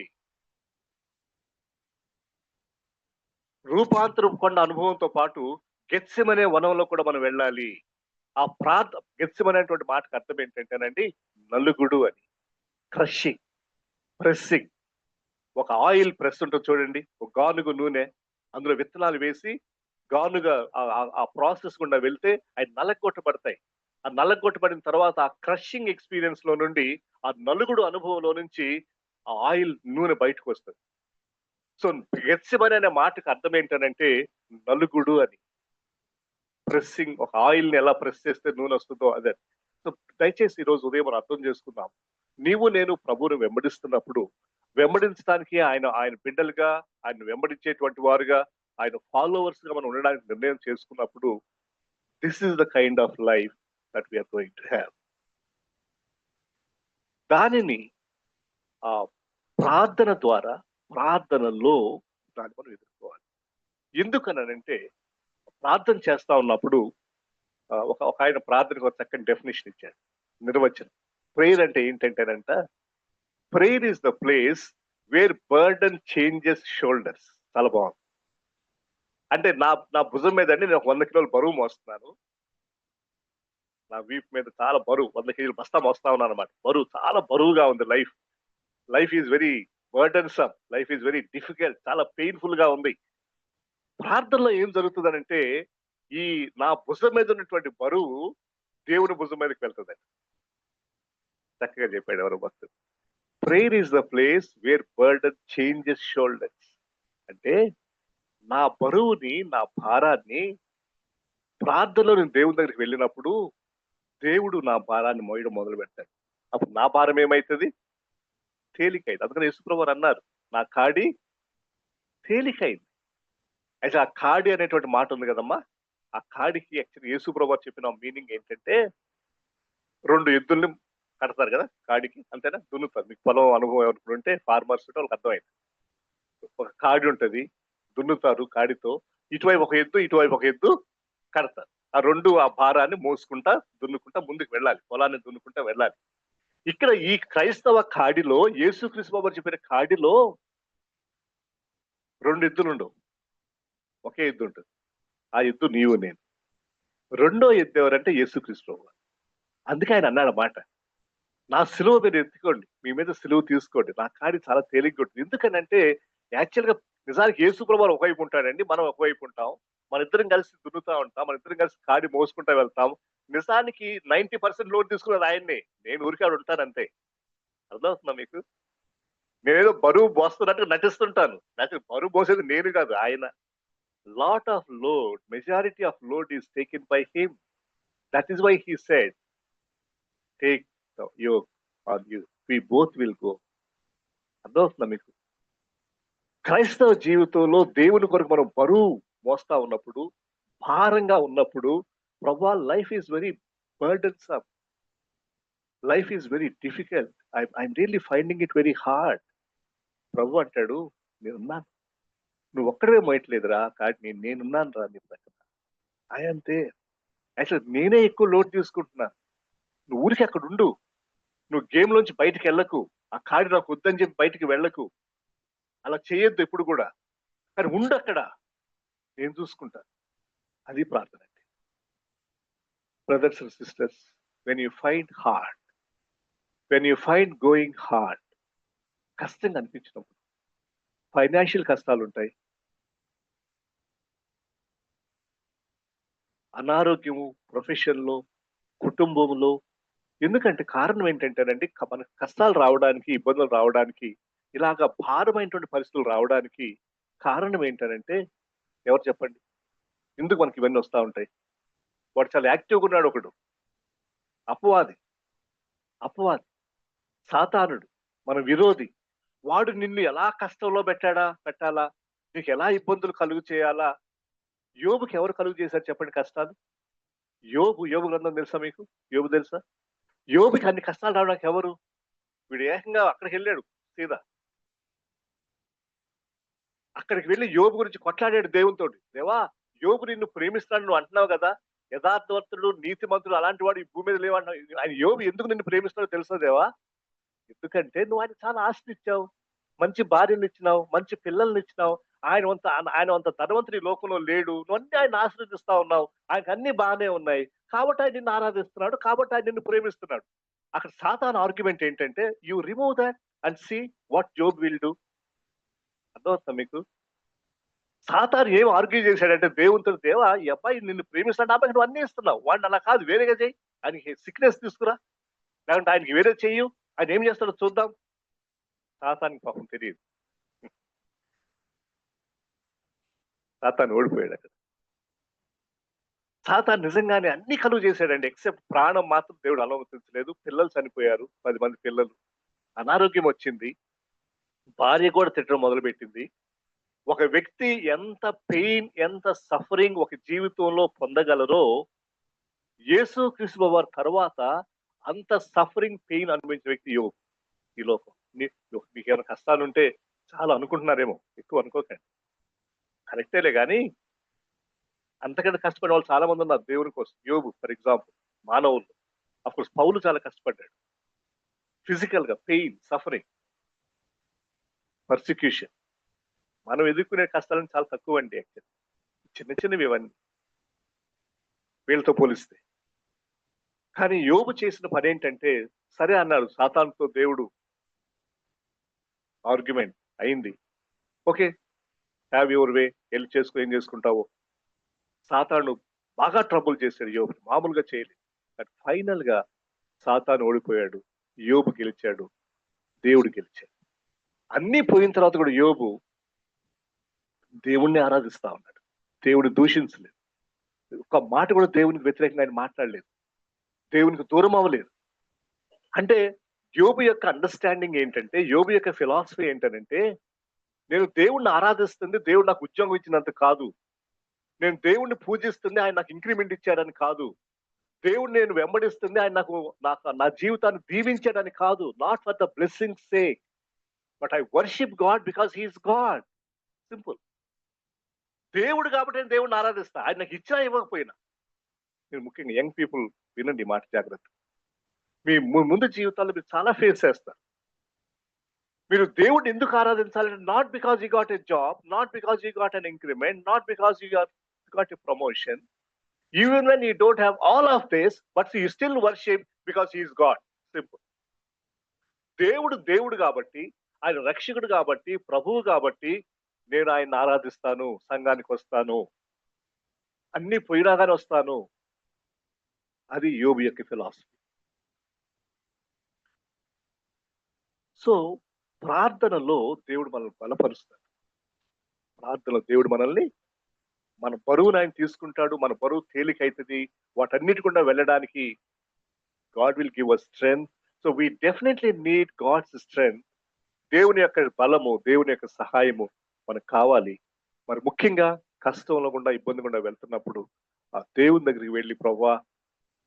రూపాంతరం కొండ అనుభవంతో పాటు గెత్సెమనే వనంలో కూడా మనం వెళ్ళాలి. ఆ గెత్సెమనేటువంటి మాటకు అర్థం ఏంటంటేనండి, నలుగుడు అని. Crushing, pressing. ఒక ఆయిల్ ప్రెస్ ఉంటుంది చూడండి, ఒక గానుగ నూనె, అందులో విత్తనాలు వేసి గానుగా ఆ ప్రాసెస్ గుండా వెళ్తే అవి నలగొట్టబడతాయి. ఆ నలగొట్టబడిన తర్వాత ఆ క్రషింగ్ ఎక్స్పీరియన్స్ లో నుండి, ఆ నలుగుడు అనుభవంలో నుంచి ఆ ఆయిల్ నూనె బయటకు వస్తుంది. సో గెత్సెమనే అనే మాటకు అర్థం ఏంటనంటే నలుగుడు అని. ప్రెస్సింగ్, ఒక ఆయిల్ ని ఎలా ప్రెస్ చేస్తే నూనె వస్తుందో అదే. సో దయచేసి ఈ రోజు ఉదయం మనం అర్థం చేసుకుందాం. నీవు నేను ప్రభువుని వెంబడిస్తున్నప్పుడు, వెంబడించడానికి ఆయన బిడ్డలుగా, ఆయన వెంబడించేటువంటి వారుగా, ఆయన ఫాలోవర్స్ గా మనం ఉండడానికి నిర్ణయం చేసుకున్నప్పుడు, this is the kind of life that we're going to have. దానిని ఆ ప్రార్థన ద్వారా, ప్రార్థనలో దాన్ని మనం ఎదుర్కోవాలి. ఎందుకనంటే ప్రార్థన చేస్తా ఉన్నప్పుడు ఒక ఆయన ప్రార్థనకు ఒక చక్కని డెఫినేషన్ ఇచ్చాడు, నిర్వచనం. ప్రేయర్ అంటే ఏంటంటేనంట, prayer is the place where burden changes shoulders. చాలా బాగుంది. అంటే నా భుజం మీద అండి నేను 100 కిలోలు బరువు మోస్తున్నాను. నా వీప్ మీద చాలా బరువు, 100 కేజీలు బస్తా మోస్తా ఉన్నాను అనమాట. బరువు చాలా బరువుగా ఉంది. Life is very burdensome, life is very difficult, చాలా పెయిన్ఫుల్ గా ఉంది. ప్రార్థనలో ఏం జరుగుతుందనంటే, ఈ నా భుజం మీద ఉన్నటువంటి బరువు దేవుని భుజం మీదకి వెళ్తుందండి. చక్కగా చెప్పాడు ఎవరు భక్తుడు. Prayer is the place where burden changes shoulders. అంటే నా బరువుని, నా భారాన్ని ప్రార్థనలో నేను దేవుని దగ్గరికి వెళ్ళినప్పుడు దేవుడు నా భారాన్ని మోయడం మొదలు పెడతాడు. అప్పుడు నా భారం ఏమైతుంది? తేలికైంది. అందుకని యేసుప్రభు వారు అన్నారు, నా కాడి తేలికైంది. అయితే ఆ కాడి అనేటువంటి మాట ఉంది కదమ్మా, ఆ కాడికి యాక్చువల్లీ యేసుప్రభు వారు చెప్పిన మీనింగ్ ఏంటంటే, 2 ఎద్దుల్ని కడతారు కదా కాడికి, అంతేనా? దున్నుతారు. మీకు పొలం అనుభవం ఎవరుంటే ఫార్మర్స్ వాళ్ళకి అర్థమైంది. ఒక కాడి ఉంటది, దున్నుతారు కాడితో. ఇటువైపు ఒక ఎద్దు, ఇటువైపు ఒక ఎద్దు కడతారు. ఆ 2 ఆ భారాన్ని మోసుకుంటా, దున్నుకుంటా ముందుకు వెళ్ళాలి, పొలాన్ని దున్నుకుంటా వెళ్ళాలి. ఇక్కడ ఈ క్రైస్తవ కాడిలో, యేసుక్రీస్తు బాబు చెప్పిన కాడిలో 2 ఎద్దులు ఉండవు, ఒకే ఎద్దు ఉంటుంది. ఆ ఎద్దు నీవు నేను. రెండో ఎద్దు ఎవరంటే యేసుక్రీస్తు బాబు. అందుకే ఆయన అన్నాడు మాట, నా సిలువ మీరు ఎత్తుకోండి, మీ మీద సిలువ తీసుకోండి, నా కాడి చాలా తేలిగ్గా ఉంటుంది. ఎందుకనంటే యాక్చువల్ గా నిజానికి యేసుప్రభు ఒకవైపు ఉంటాడండి, మనం ఒకవైపు ఉంటాం. మన ఇద్దరం కలిసి దున్నుతా ఉంటాం, మన ఇద్దరం కలిసి కాడి మోసుకుంటా వెళ్తాం. నిజానికి 90% లోడ్ తీసుకున్నది ఆయన్ని, నేను ఊరికాడు ఉంటానంతే. అర్థమవుతుందా మీకు? నేనేదో బరువు మోస్తున్నట్టు నటిస్తుంటాను, నాకు బరువు మోసేది నేను కాదు, ఆయన. Lot of load, majority of load is taken by him. That is why he said, take yoke on you, we both will go. అర్థమవుతుందా మీకు? క్రైస్తవ జీవితంలో దేవుని కొరకు మనం బరువు మోస్తా ఉన్నప్పుడు, భారంగా ఉన్నప్పుడు, ప్రభువా life is very burdensome. Life is very difficult. I'm really finding it very hard. ప్రభు అంటాడు, నేనున్నాను. నువ్వు ఒక్కడే మోయట్లేదురా, కానీ నేనున్నాను రా నీ పక్కన. అంతే. అసలు నేనే ఎక్కువ లోడ్ తీసుకుంటున్నా. నువ్వు ఊరికి అక్కడ ఉండు. నువ్వు గేమ్ లోంచి బయటికి వెళ్ళకు. ఆ కాడి నాకు వద్దని చెప్పి బయటికి వెళ్ళకు. అలా చేయొద్దు ఎప్పుడు కూడా. కానీ ఉండు అక్కడ, నేను చూసుకుంటా. అది ప్రార్థన అంటే. Brothers and sisters, when you find hard, when you find going hard, కష్టంగా అనిపించినప్పుడు, ఫైనాన్షియల్ కష్టాలు ఉంటాయి, అనారోగ్యము, ప్రొఫెషన్లో, కుటుంబంలో. ఎందుకంటే కారణం ఏంటంటేనండి, మన కష్టాలు రావడానికి, ఇబ్బందులు రావడానికి, ఇలాగ భారమైనటువంటి పరిస్థితులు రావడానికి కారణం ఏంటంటే, ఎవరు చెప్పండి? ఎందుకు మనకి ఇవన్నీ వస్తూ ఉంటాయి? వాడు చాలా యాక్టివ్గా ఉన్నాడు ఒకడు, అపవాది. అపవాది, సాతానుడు, మన విరోధి. వాడు నిన్ను ఎలా కష్టంలో పెట్టాలా, నీకు ఎలా ఇబ్బందులు కలుగు చేయాలా. యోబుకి ఎవరు కలుగు చేశారు చెప్పండి కష్టాలు? యోబు గ్రంథం తెలుసా మీకు? యోబు తెలుసా? యోబుకి అన్ని కష్టాలు రావడానికి ఎవరు? వీడు ఏకంగా అక్కడికి వెళ్ళాడు సీదా. అక్కడికి వెళ్ళి యోబు గురించి కొట్లాడాడు దేవునితో. దేవా, యోబు నిన్ను ప్రేమిస్తాడు నువ్వు అంటున్నావు కదా, యథార్థవంతుడు, నీతిమంతుడు అలాంటి వాడు ఈ భూమి మీద లేవన్నావు. ఆయన యోబు ఎందుకు నిన్ను ప్రేమిస్తాడో తెలుసా దేవా? ఎందుకంటే నువ్వు ఆయన చాలా ఆస్తి ఇచ్చావు, మంచి భార్యను ఇచ్చినావు, మంచి పిల్లల్ని ఇచ్చినావు. ఆయన అంత ధనవంతుడి లోకంలో లేడు. నువ్వు అన్ని ఆయన ఆశ్రదిస్తా ఉన్నావు. ఆయనకు అన్ని బాగానే ఉన్నాయి. కాబట్టి ఆయన నిన్ను ఆరాధిస్తున్నాడు, కాబట్టి ఆయన నిన్ను ప్రేమిస్తున్నాడు. అక్కడ సాతాను ఆర్గ్యుమెంట్ ఏంటంటే, you remove that and see what Job will do. అర్థమవుతుందా మీకు? సాతాను ఏం ఆర్గ్యూ చేశాడంటే దేవునితో, దేవా ఈ అబ్బాయి నిన్ను ప్రేమిస్తాడు, అబ్బాయి నువ్వు అన్ని ఇస్తున్నావు, వాడిని అలా కాదు వేరేగా చేయి, ఆయనకి సిక్నెస్ తీసుకురా, లేకుంటే ఆయనకి వేరే చెయ్యు, ఆయన ఏం చేస్తాడో చూద్దాం. సాతానికి పాపం తెలియదు. సాతాను ఓడిపోయాడు అక్కడ. సాతాను నిజంగానే అన్ని కలుగు చేశాడండి, ఎక్సెప్ట్ ప్రాణం మాత్రం దేవుడు అనుమతించలేదు. పిల్లలు చనిపోయారు, 10 మంది పిల్లలు. అనారోగ్యం వచ్చింది, భార్య కూడా తిట్టడం మొదలుపెట్టింది. ఒక వ్యక్తి ఎంత పెయిన్, ఎంత సఫరింగ్ ఒక జీవితంలో పొందగలరో, యేసు క్రీస్తు వారి తర్వాత అంత సఫరింగ్, పెయిన్ అనుభవించిన వ్యక్తి యోబు ఈ లోకం. మీకు ఏమైనా కష్టాలుంటే చాలా అనుకుంటున్నారేమో, ఎక్కువ అనుకోకండి, కరెక్టేలే. కానీ అంతకంటే కష్టపడే వాళ్ళు చాలా మంది ఉన్నారు దేవుని కోసం. యోబు ఫర్ ఎగ్జాంపుల్, మానవులు. అఫ్కోర్స్ పౌలు చాలా కష్టపడ్డాడు, ఫిజికల్ గా పెయిన్, సఫరింగ్, పర్సిక్యూషన్. మనం ఎదుర్కొనే కష్టాలను చాలా తక్కువ అండి యాక్చువల్లీ, చిన్న చిన్నవి ఇవన్నీ వీళ్ళతో పోలిస్తే. కానీ యోబు చేసిన పని ఏంటంటే, సరే అన్నాడు సాతానుతో దేవుడు, ఆర్గ్యుమెంట్ అయింది, ఓకే హ్యావ్ యువర్ వే, వెళ్ళి చేసుకో, ఏం చేసుకుంటావో. సాతాను బాగా ట్రబుల్ చేశాడు యోబు, మామూలుగా చేయలేదు. కానీ ఫైనల్ గా సాతాను ఓడిపోయాడు, యోబు గెలిచాడు, దేవుడు గెలిచాడు. అన్ని పోయిన తర్వాత కూడా యోబు దేవుణ్ణి ఆరాధిస్తా ఉన్నాడు, దేవుడు దూషించలేదు, ఒక మాట కూడా దేవునికి వ్యతిరేకంగా ఆయన మాట్లాడలేదు, దేవునికి దూరం అవ్వలేదు. అంటే యోబు యొక్క అండర్స్టాండింగ్ ఏంటంటే, యోబు యొక్క ఫిలాసఫీ ఏంటంటే, నేను దేవుణ్ణి ఆరాధిస్తుంది దేవుడు నాకు ఉద్యోగం ఇచ్చినంత కాదు, నేను దేవుణ్ణి పూజిస్తుంది ఆయన నాకు ఇంక్రిమెంట్ ఇచ్చాడని కాదు, దేవుడు నేను వెంబడిస్తుంది ఆయన నా జీవితాన్ని దీవించాడని కాదు. Not for the blessing sake, but I worship God because he's God. Simple. దేవుడు కాబట్టి నేను దేవుడిని ఆరాధిస్తా, ఆయన నాకు ఇచ్చినా ఇవ్వకపోయినా. మీరు ముఖ్యంగా యంగ్ పీపుల్ వినండి మాట జాగ్రత్త. మీ ముందు జీవితాల్లో మీరు చాలా ఫేస్ చేస్తారు. మీరు దేవుడిని ఎందుకు ఆరాధించాలంటే, not because you got a job, not because you got an increment, not because you got a promotion. Even when you don't have all of this, but you still worship because he is God. Simple. దేవుడు కాబట్టి, ఆయన రక్షకుడు కాబట్టి, ప్రభువు కాబట్టి నేను ఆయన ఆరాధిస్తాను, సంఘానికి వస్తాను, అన్ని పోయినాగానే వస్తాను. అది యోబు యొక్క ఫిలాసఫీ. సో ప్రార్థనలో దేవుడు మనల్ని బలపరుస్తాడు. ప్రార్థనలో దేవుడు మనల్ని, మన బరువును ఆయన తీసుకుంటాడు, మన బరువు తేలికైతుంది. వాటన్నిటి కూడా వెళ్ళడానికి God will give us strength. So we definitely need God's strength. దేవుని యొక్క బలము, దేవుని యొక్క సహాయము మనకు కావాలి. మరి ముఖ్యంగా కష్టంలో గుండా, ఇబ్బంది గుండా వెళ్తున్నప్పుడు ఆ దేవుని దగ్గరికి వెళ్ళి, ప్రభువా,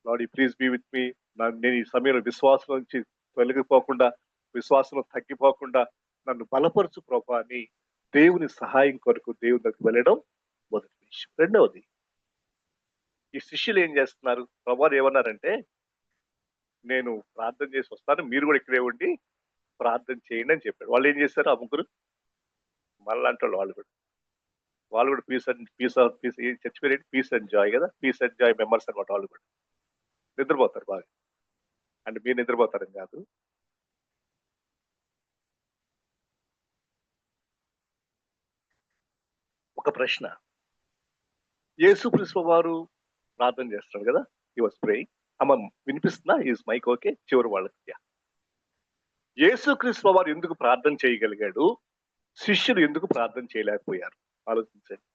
లార్డ్ ప్లీజ్ బీ విత్ మీ, నేను ఈ సమయంలో విశ్వాసం నుంచి తొలగిపోకుండా, విశ్వాసంలో తగ్గిపోకుండా నన్ను బలపరచు ప్రభా అని దేవుని సహాయం కొరకు దేవుని దగ్గరికి వెళ్ళడం మొదటి విషయం. రెండవది, ఈ శిష్యులు ఏం చేస్తున్నారు? ప్రభువారు ఏమన్నారంటే, నేను ప్రార్థన చేసి వస్తాను, మీరు కూడా ఇక్కడే ఉండి ప్రార్థన చేయండి అని చెప్పాడు. వాళ్ళు ఏం చేశారు? ఆ ముగ్గురు మళ్ళంటే వాళ్ళు కూడా పీస్ ఈ చర్చ్ పేరు పీస్ అండ్ జాయ్ కదా, పీస్ అండ్ జాయ్ మెంబర్స్ అనమాట. వాళ్ళు కూడా నిద్రపోతారు బాగా. అంటే మీరు నిద్రపోతారని కాదు. ఒక ప్రశ్న, యేసుక్రీస్తు వారు ప్రార్థన చేస్తారు కదా, హి వాస్ ప్రేయింగ్. అమ్మ వినిపిస్తుందా? Is mic okay? చివరి వాళ్ళకి. యేసుక్రీస్తు వారు ఎందుకు ప్రార్థన చేయగలిగాడు, శిష్యులు ఎందుకు ప్రార్థన చేయలేకపోయారు? ఆలోచించండి.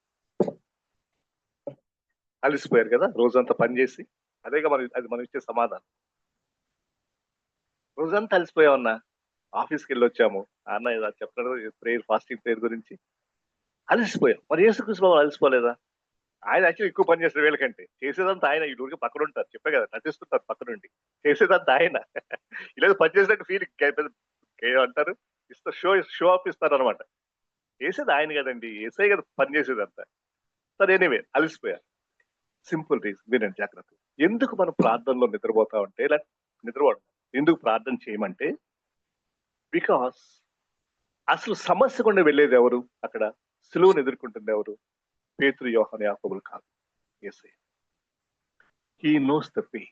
అలసిపోయారు కదా రోజంతా పనిచేసి. అదేగా అది మనం ఇచ్చే సమాధానం. రోజంతా అలసిపోయామన్నా, ఆఫీస్కి వెళ్ళి వచ్చాము అన్న, ఇలా చెప్తాడు ప్రేయర్, ఫాస్టింగ్ ప్రేయర్ గురించి. అలసిపోయాం. మరి యేసుక్రీస్తు వారు అలసిపోలేదా? ఆయన యాక్చువల్లీ ఎక్కువ పని చేస్తారు వీళ్ళకంటే. చేసేదంతా ఆయన, ఈ ఊరికి పక్కన ఉంటారు, చెప్పే కదా, నటిస్తుంటారు పక్కనుండి. చేసేదంతా ఆయన. ఇలా పని చేసినట్టు ఫీలింగ్ అంటారు, షో ఆఫ్ ఇస్తారు అనమాట. చేసేది ఆయన కదండి, ఏసై కదా పని చేసేదంతా. సరే, ఎనీవే అలసిపోయారు. సింపుల్ రీజన్ వినండి జాగ్రత్త. ఎందుకు మనం ప్రార్థనలో నిద్రపోతా ఉంటే, ఇలా నిద్రపోవడం ఎందుకు ప్రార్థన చేయమంటే, బికాస్ అసలు సమస్య గుండా వెళ్ళేది ఎవరు? అక్కడ సులువును ఎదుర్కొంటుంది ఎవరు? పేతురు, యోహాను, యాకోబులు కాదు, యేసయ్య. He knows the pay.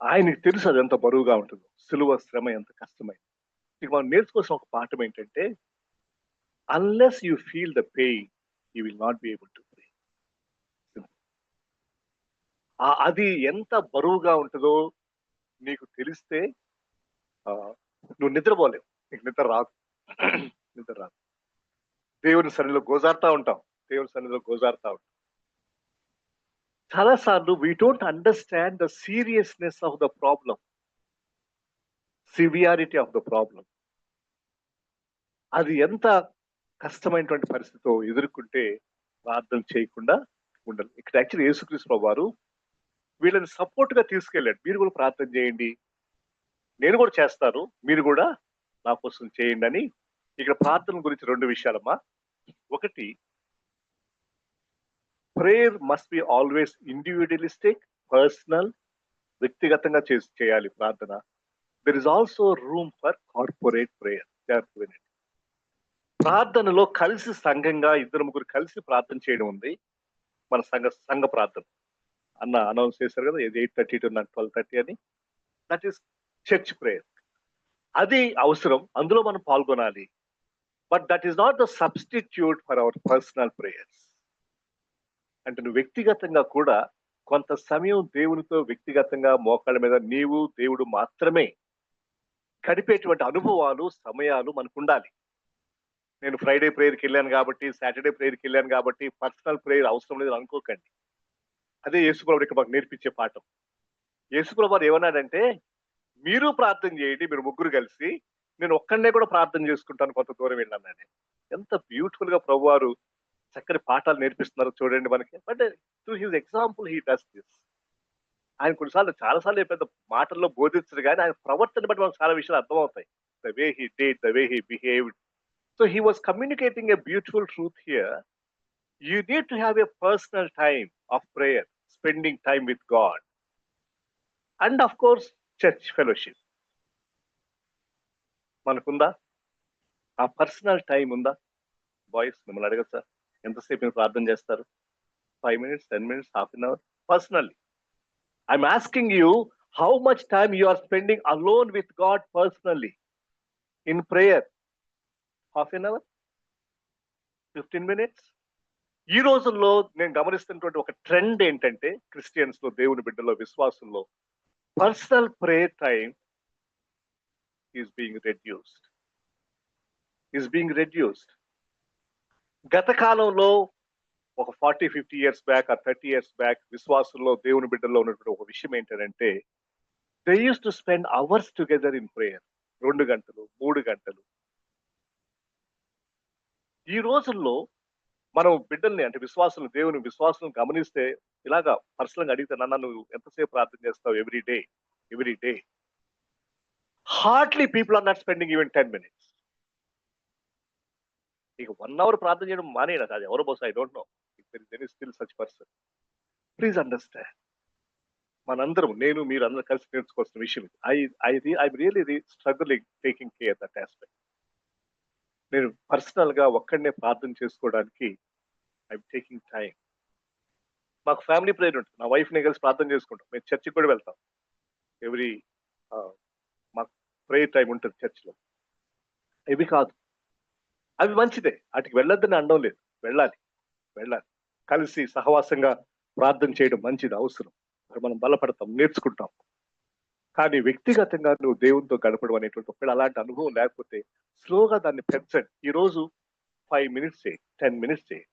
ఆయనకి తెలుసు అది ఎంత బరువుగా ఉంటుందో, సులువ శ్రమ ఎంత కష్టమైంది. ఇక మనం నేర్చుకోవాల్సిన ఒక పాఠం ఏంటంటే, unless you feel the pain you will not be able to pray. అది ఎంత బరువుగా ఉంటుందో నీకు తెలిస్తే నువ్వు నిద్రపోలేవు, నీకు నిద్ర రాదు. నిద్ర రాదు. దేవుని సన్నిధిలో గోజారుతా ఉంటాం. చాలాసార్లు we don't understand the seriousness of the problem, severity of the problem. అది ఎంత కష్టమైనటువంటి పరిస్థితితో ఎదుర్కొంటే ప్రార్థన చేయకుండా ఉండాలి. ఇక్కడ యాక్చువల్లీ యేసుక్రీస్తు వారు వీళ్ళని సపోర్ట్ గా తీసుకెళ్ళాడు. మీరు కూడా ప్రార్థన చేయండి, నేను కూడా చేస్తాను, మీరు కూడా నా కోసం చేయండి అని. ఇక్కడ ప్రార్థన గురించి రెండు విషయాలమ్మా. ఒకటి, prayer must be always individualistic, personal, వ్యక్తిగతంగా చేయాలి ప్రార్థన. There is also room for corporate prayer. ప్రార్థనలో కలిసి సంఘంగా ఇద్దరు ముగ్గురు కలిసి ప్రార్థన చేయడం ఉంది, మన సంఘ ప్రార్థన. అన్న అనౌన్స్ చేశారు కదా, 8:30 to 12:30 అని. That is church prayer. అది అవసరం, అందులో మనం పాల్గొనాలి. But that is not the substitute for our personal prayers. అంటే నువ్వు వ్యక్తిగతంగా కూడా కొంత సమయం దేవునితో వ్యక్తిగతంగా మోకాళ్ళ మీద నీవు దేవుడు మాత్రమే గడిపేటువంటి అనుభవాలు, సమయాలు మనకు ఉండాలి. నేను ఫ్రైడే ప్రేయర్కి వెళ్ళాను కాబట్టి, సాటర్డే ప్రేయర్కి వెళ్ళాను కాబట్టి పర్సనల్ ప్రేయర్ అవసరం లేదు అనుకోకండి. అదే యేసుప్రభుడు ఇక్కడ మాకు నేర్పించే పాఠం. యేసుప్రభుడు ఏమన్నాడంటే, మీరు ప్రార్థన చేయండి, మీరు ముగ్గురు కలిసి, నేను ఒక్కడనే కూడా ప్రార్థన చేసుకుంటాను కొంత దూరం వెళ్ళాను. ఎంత బ్యూటిఫుల్ గా ప్రభు వారు చక్కని పాఠాలు నేర్పిస్తున్నారు చూడండి మనకి. But through his example he does this. ఆయన కొన్నిసార్లు చాలాసార్లు పెద్ద మాటల్లో బోధించరు, కానీ ఆయన ప్రవర్తన బట్టి మనకు చాలా విషయాలు అర్థమవుతాయి. The way he did, the way he behaved. So he was communicating a beautiful truth here. You need to have a personal time of prayer, spending time with God. And of course, church fellowship. మనకుందా ఆ పర్సనల్ టైం? ఉందా? బాయ్స్ మిమ్మల్ని అడగదు సార్, ఎంతసేపు మీరు ప్రార్థన చేస్తారు? 5 minutes, 10 minutes, half an hour? Personally, I'm asking you, how much time you are spending alone with God personally in prayer? Half an hour? 15 minutes? ఈ రోజుల్లో నేను గమనిస్తున్నటువంటి ఒక ట్రెండ్ ఏంటంటే, క్రిస్టియన్స్ లో, దేవుని బిడ్డలో, విశ్వాసంలో personal prayer time is being reduced. గత కాలంలో ఒక 40-50 years బ్యాక్, ఆ 30 years బ్యాక్ విశ్వాసంలో, దేవుని బిడ్డల్లో ఉన్నటువంటి ఒక విషయం ఏంటంటే, they use to spend hours together in prayer. 2 గంటలు, 3 గంటలు. ఈ రోజుల్లో మనం బిడ్డల్ని అంటే విశ్వాసులు దేవుని విశ్వాసులను గమనిస్తే ఇలాగా పర్సనల్గా అడిగితే నువ్వు ఎంతసేపు ప్రార్థన చేస్తావు every day hardly people are not spending even 10 minutes. ఇక 1 hour ప్రార్థన చేయడం మానేయడం కాదు, ఎవరో బహుశా I don't know if there is still such person. Please understand, మనందరం నేను మీరు అందరూ కలిసి నేర్చుకోవాల్సిన విషయం I really struggling taking care that aspect. నేను పర్సనల్ గా ఒక్కడనే ప్రార్థన చేసుకోవడానికి ఐఎమ్ టేకింగ్ టైం. మాకు ఫ్యామిలీ ప్రేయర్ ఉంటుంది, నా వైఫ్ ని కలిసి ప్రార్థన చేసుకుంటాం, మేము చర్చికి కూడా వెళ్తాం. ఎవ్రీ మాకు ప్రేయర్ టైం ఉంటుంది చర్చిలో. ఇవి కాదు, అవి మంచిదే, వాటికి వెళ్ళొద్దని అనడం లేదు, వెళ్ళాలి. కలిసి సహవాసంగా ప్రార్థన చేయడం మంచిది, అవసరం. మనం బలపడతాం, నేర్చుకుంటాం. కానీ వ్యక్తిగతంగా నువ్వు దేవునితో గడపడం అనేటువంటి ఒకవేళ అలాంటి అనుభవం లేకపోతే స్లోగా దాన్ని పెంచండి. ఈరోజు 5 minutes చేయండి, 10 minutes చేయండి,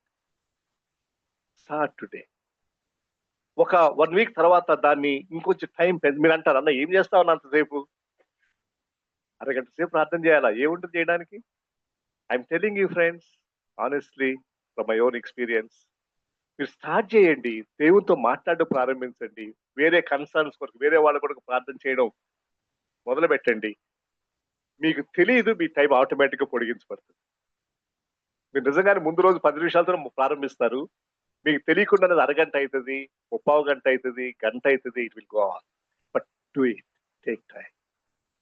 స్టార్ట్ టుడే. ఒక 1 week తర్వాత దాన్ని ఇంకొంచెం టైం మీరు అంటారు, అన్న ఏం చేస్తావు అన్నంతసేపు, అరగంట సేపు ప్రార్థన చేయాలా, ఏముంటుంది చేయడానికి? I'm telling you friends honestly from my own experience, మీరు స్టార్ట్ చేయండి, దేవునితో మాట్లాడడం ప్రారంభించండి, వేరే కన్సర్న్స్ కొరకు వేరే వాళ్ళ కొరకు ప్రార్థన చేయడం మొదలు పెట్టండి. మీకు తెలియదు, మీ టైం ఆటోమేటిక్ గా పొడిగించబడుతుంది. మీరు నిజంగానే ముందు రోజు 10 నిమిషాలతో ప్రారంభిస్తారు, మీకు తెలియకుండా అరగంట అవుతుంది, 30 గంట అవుతుంది, గంట అవుతుంది, it will go on. But do it, take time.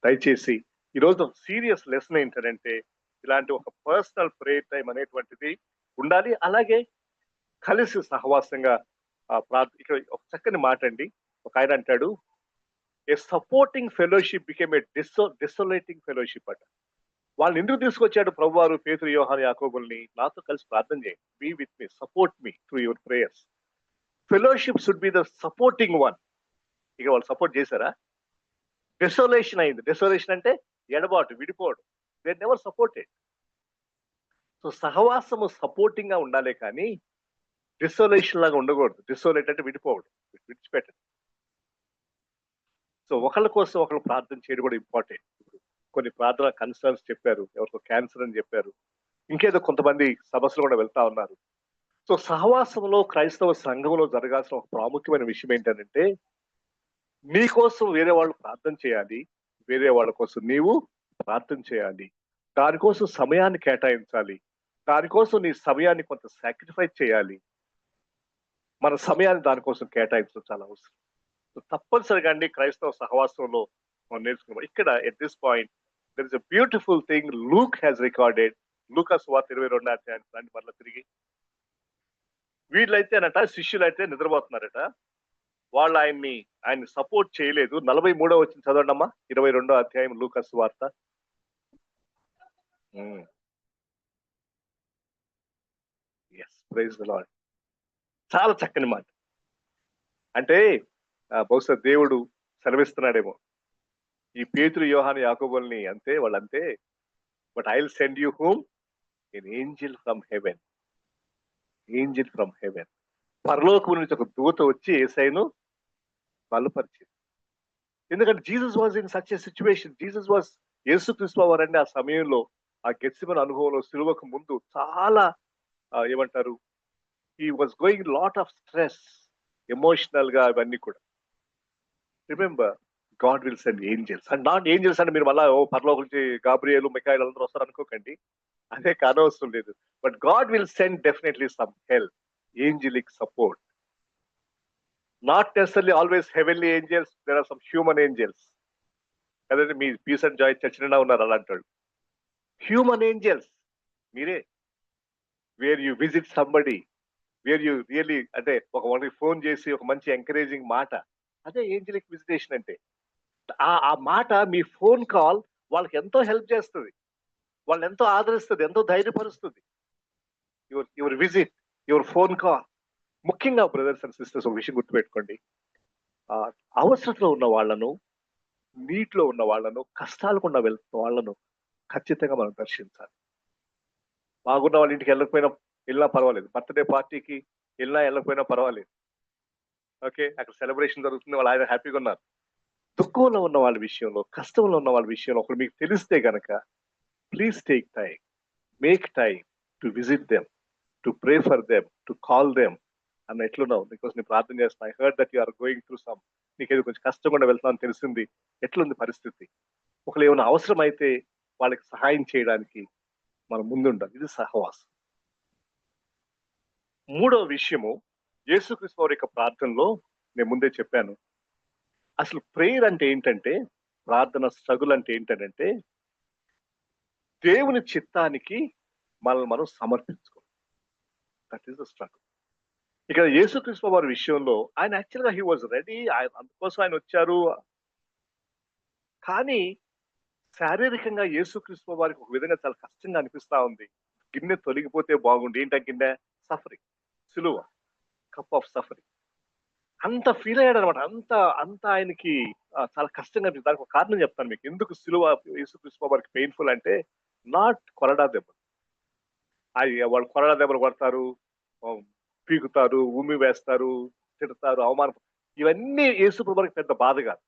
దయచేసి ఈరోజు సీరియస్ లెసన్ ఏంటంటే ఇలాంటి ఒక పర్సనల్ ప్రేయర్ టైం అనేటువంటిది ఉండాలి. అలాగే కలిసి సహవాసంగా ఇక్కడ ఒక చక్కని మాట అండి, ఒక ఆయన అంటాడు, a supporting fellowship became a desolating fellowship అట. వాళ్ళని ఎందుకు తీసుకొచ్చాడు ప్రభువారు పేతురు, యోహాను, యాకోబుల్ని? నాతో కలిసి ప్రార్థన చేయండి, be with me, support me through your prayers. Fellowship should be the supporting one. ఇక వాళ్ళు సపోర్ట్ చేశారా? డెసోలేషన్ అయింది. డెసోలేషన్ అంటే ఎడబాటు, విడిపోవడం. They never supported. సో సహవాసము సపోర్టింగ్ గా ఉండాలి కానీ డిసోలేషన్ లాగా ఉండకూడదు. డిసోలేట్ అంటే విడిపోవడం, విడిచిపెట్టడం. సో ఒకళ్ళ కోసం ఒకళ్ళు ప్రార్థన చేయడం కూడా ఇంపార్టెంట్. కొన్ని ప్రార్థన కన్సర్న్స్ చెప్పారు, ఎవరికో క్యాన్సర్ అని చెప్పారు, ఇంకేదో కొంతమంది సమస్యలు కూడా వెళ్తా ఉన్నారు. సో సహవాసంలో క్రైస్తవ సంఘంలో జరగాల్సిన ఒక ప్రాముఖ్యమైన విషయం ఏంటంటే నీ కోసం వేరే వాళ్ళు ప్రార్థన చేయాలి, వేరే వాళ్ళ కోసం నీవు ప్రార్థన చేయాలి. దానికోసం సమయాన్ని కేటాయించాలి, దానికోసం నీ సమయాన్ని కొంత సాక్రిఫైస్ చేయాలి. మన సమయాన్ని దానికోసం కేటాయించడం చాలా అవసరం. తప్పనిసరిగా అండి క్రైస్తవ సహవాసంలో మనం నేర్చుకున్నాం. ఇక్కడ at this point there is a beautiful thing Luke has recorded. లూకా సువార్త 22వ అధ్యాయం దాన్ని మరలా తిరిగి వీళ్ళైతేనట శిష్యులైతే నిద్రపోతున్నారట. వాళ్ళు ఆయన్ని సపోర్ట్ చేయలేదు. 43వ వచనం చదవండి అమ్మా, 22వ అధ్యాయం లూకా సువార్త. Yes, praise the Lord. చాలా చక్కని మాట. అంటే బహుశా దేవుడు సెలవిస్తున్నాడేమో, ఈ పేతురు, యోహాను, యాకోబుల్ని అంతే, వాళ్ళంతే. But I will send you home an angel from heaven. Angel from heaven, పరలోకం నుంచి ఒక దూత వచ్చి యేసయ్యను బలపరిచింది. ఎందుకంటే Jesus was in such a situation. Jesus was, యేసుక్రీస్తు వారండి ఆ సమయంలో ఆ గెత్సెమనే అనుభవంలో సిలువకు ముందు చాలా ఏమంటారు, he was going lot of stress, emotional గా అవన్నీ కూడా. Remember, God will send angels. And not angels అంటే మీరు మళ్ళా పరలోకం నుంచి గాబ్రియేలు, మిఖాయిలు అందరూ వస్తారు అనుకోకండి, అదే కానవసరం లేదు. But God will send definitely some help, angelic support. Not necessary always heavenly angels, there are some human angels. కదండి, మీ పీస్ అండ్ జాయ్ చర్చ్ నిండా ఉన్నారు అలాంటి హ్యూమన్ ఏంజెల్స్. మీరే, where you visit somebody, where you really, అంటే ఒక వాళ్ళకి ఫోన్ చేసి ఒక మంచి ఎంకరేజింగ్ మాట, అదే ఏంజెలిక్ విజిటేషన్ అంటే. ఆ మాట, మీ ఫోన్ కాల్ వాళ్ళకి ఎంతో హెల్ప్ చేస్తుంది, వాళ్ళు ఎంతో ఆదరిస్తుంది, ఎంతో ధైర్యపరుస్తుంది. Your visit, your phone call. ముఖ్యంగా బ్రదర్స్ అండ్ సిస్టర్స్, ఒక విషయం గుర్తుపెట్టుకోండి, అవసరతలో ఉన్న వాళ్ళను, నీటిలో ఉన్న వాళ్ళను, కష్టాలకుండా వెళ్తున్న వాళ్ళను ఖచ్చితంగా మనం దర్శించాలి. బాగున్న వాళ్ళ ఇంటికి వెళ్ళినా పర్వాలేదు, బర్త్డే పార్టీకి వెళ్ళకపోయినా పర్వాలేదు, ఓకే, అక్కడ సెలబ్రేషన్ జరుగుతుంది, వాళ్ళు ఆయన హ్యాపీగా ఉన్నారు. దుఃఖంలో ఉన్న వాళ్ళ విషయంలో, కష్టంలో ఉన్న వాళ్ళ విషయంలో ఒకరు మీకు తెలిస్తే గనక, please take time, make time to visit them, to pray for them, to call them అన్న ఎట్లున్నావు? బికాస్ నేను ప్రార్థన చేస్తున్నా, I heard that you are going through some, నీకేదో కొంచెం కష్టం కూడా వెళ్తామని తెలిసింది. ఎట్లుంది పరిస్థితి? ఒకళ్ళు ఏమైనా అవసరం అయితే వాళ్ళకి సహాయం చేయడానికి మనం ముందుండాలి. ఇది సహవాసం. మూడవ విషయము, యేసుక్రీస్తు వారి యొక్క ప్రార్థనలో నేను ముందే చెప్పాను, అసలు ప్రేయర్ అంటే ఏంటంటే, ప్రార్థన స్ట్రగుల్ అంటే ఏంటంటే దేవుని చిత్తానికి మనల్ని మనం సమర్పించుకోవాలి. That is the struggle. ఇక్కడ యేసుక్రీస్తు వారి విషయంలో ఆయన యాక్చువల్గా హీ వాజ్ రెడీ, అందుకోసం ఆయన వచ్చారు. కానీ శారీరకంగా యేసుక్రీస్తు వారికి ఒక విధంగా చాలా కష్టంగా అనిపిస్తా ఉంది. గిన్నె తొలగిపోతే బాగుండి. ఏంటంటే గిన్నె సఫరింగ్, సిలువ, కప్ ఆఫ్ సఫరింగ్. అంత ఫీల్ అయ్యాడు అనమాట. అంత అంత ఆయనకి చాలా కష్టంగా అనిపించింది. దానికి ఒక కారణం చెప్తాను మీకు. ఎందుకు సిలువ యేసుక్రీస్తు వారికి పెయిన్ఫుల్ అంటే, నాట్ కొరడా దెబ్బలు. వాళ్ళు కొరడా దెబ్బలు కొడతారు, పీకుతారు, ఉమ్మి వేస్తారు, తిడతారు, అవమానం, ఇవన్నీ యేసుప్రభు వారికి పెద్ద బాధ కాదు.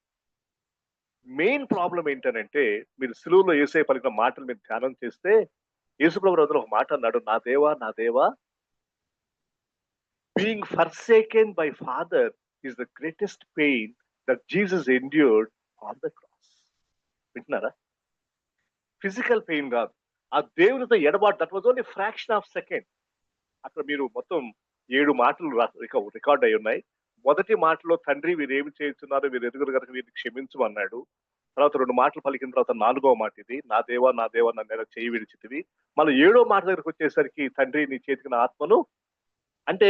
మెయిన్ ప్రాబ్లం ఏంటనంటే, మీరు సిలువలో యేసయ్య పలికిన మాటలు మీరు ధ్యానం చేస్తే, యేసుప్రభు అందులో ఒక మాట అన్నాడు, నా దేవా, నా దేవా, being forsaken by father is the greatest pain that Jesus endured on the cross. వింటున్నారా? ఫిజికల్ పెయిన్ కాదు, ఆ దేవునితో ఎడబాటు. That was only fraction of second. అక్కడ మీరు మొత్తం 7 మాటలు రికార్డ్ అయి ఉన్నాయి. మొదటి మాటలో, తండ్రి వీరు ఏమి చేస్తున్నారు, వీరు ఎదుగురు కనుక వీరిని క్షమించమన్నాడు. తర్వాత 2 మాటలు పలికిన తర్వాత 4వ మాట ఇది, నా దేవా, నా దేవా, నన్ను చేయి విడిచితివి. మళ్ళీ 7వ మాట దగ్గరకు వచ్చేసరికి, తండ్రి నీ చేతికి నా ఆత్మను, అంటే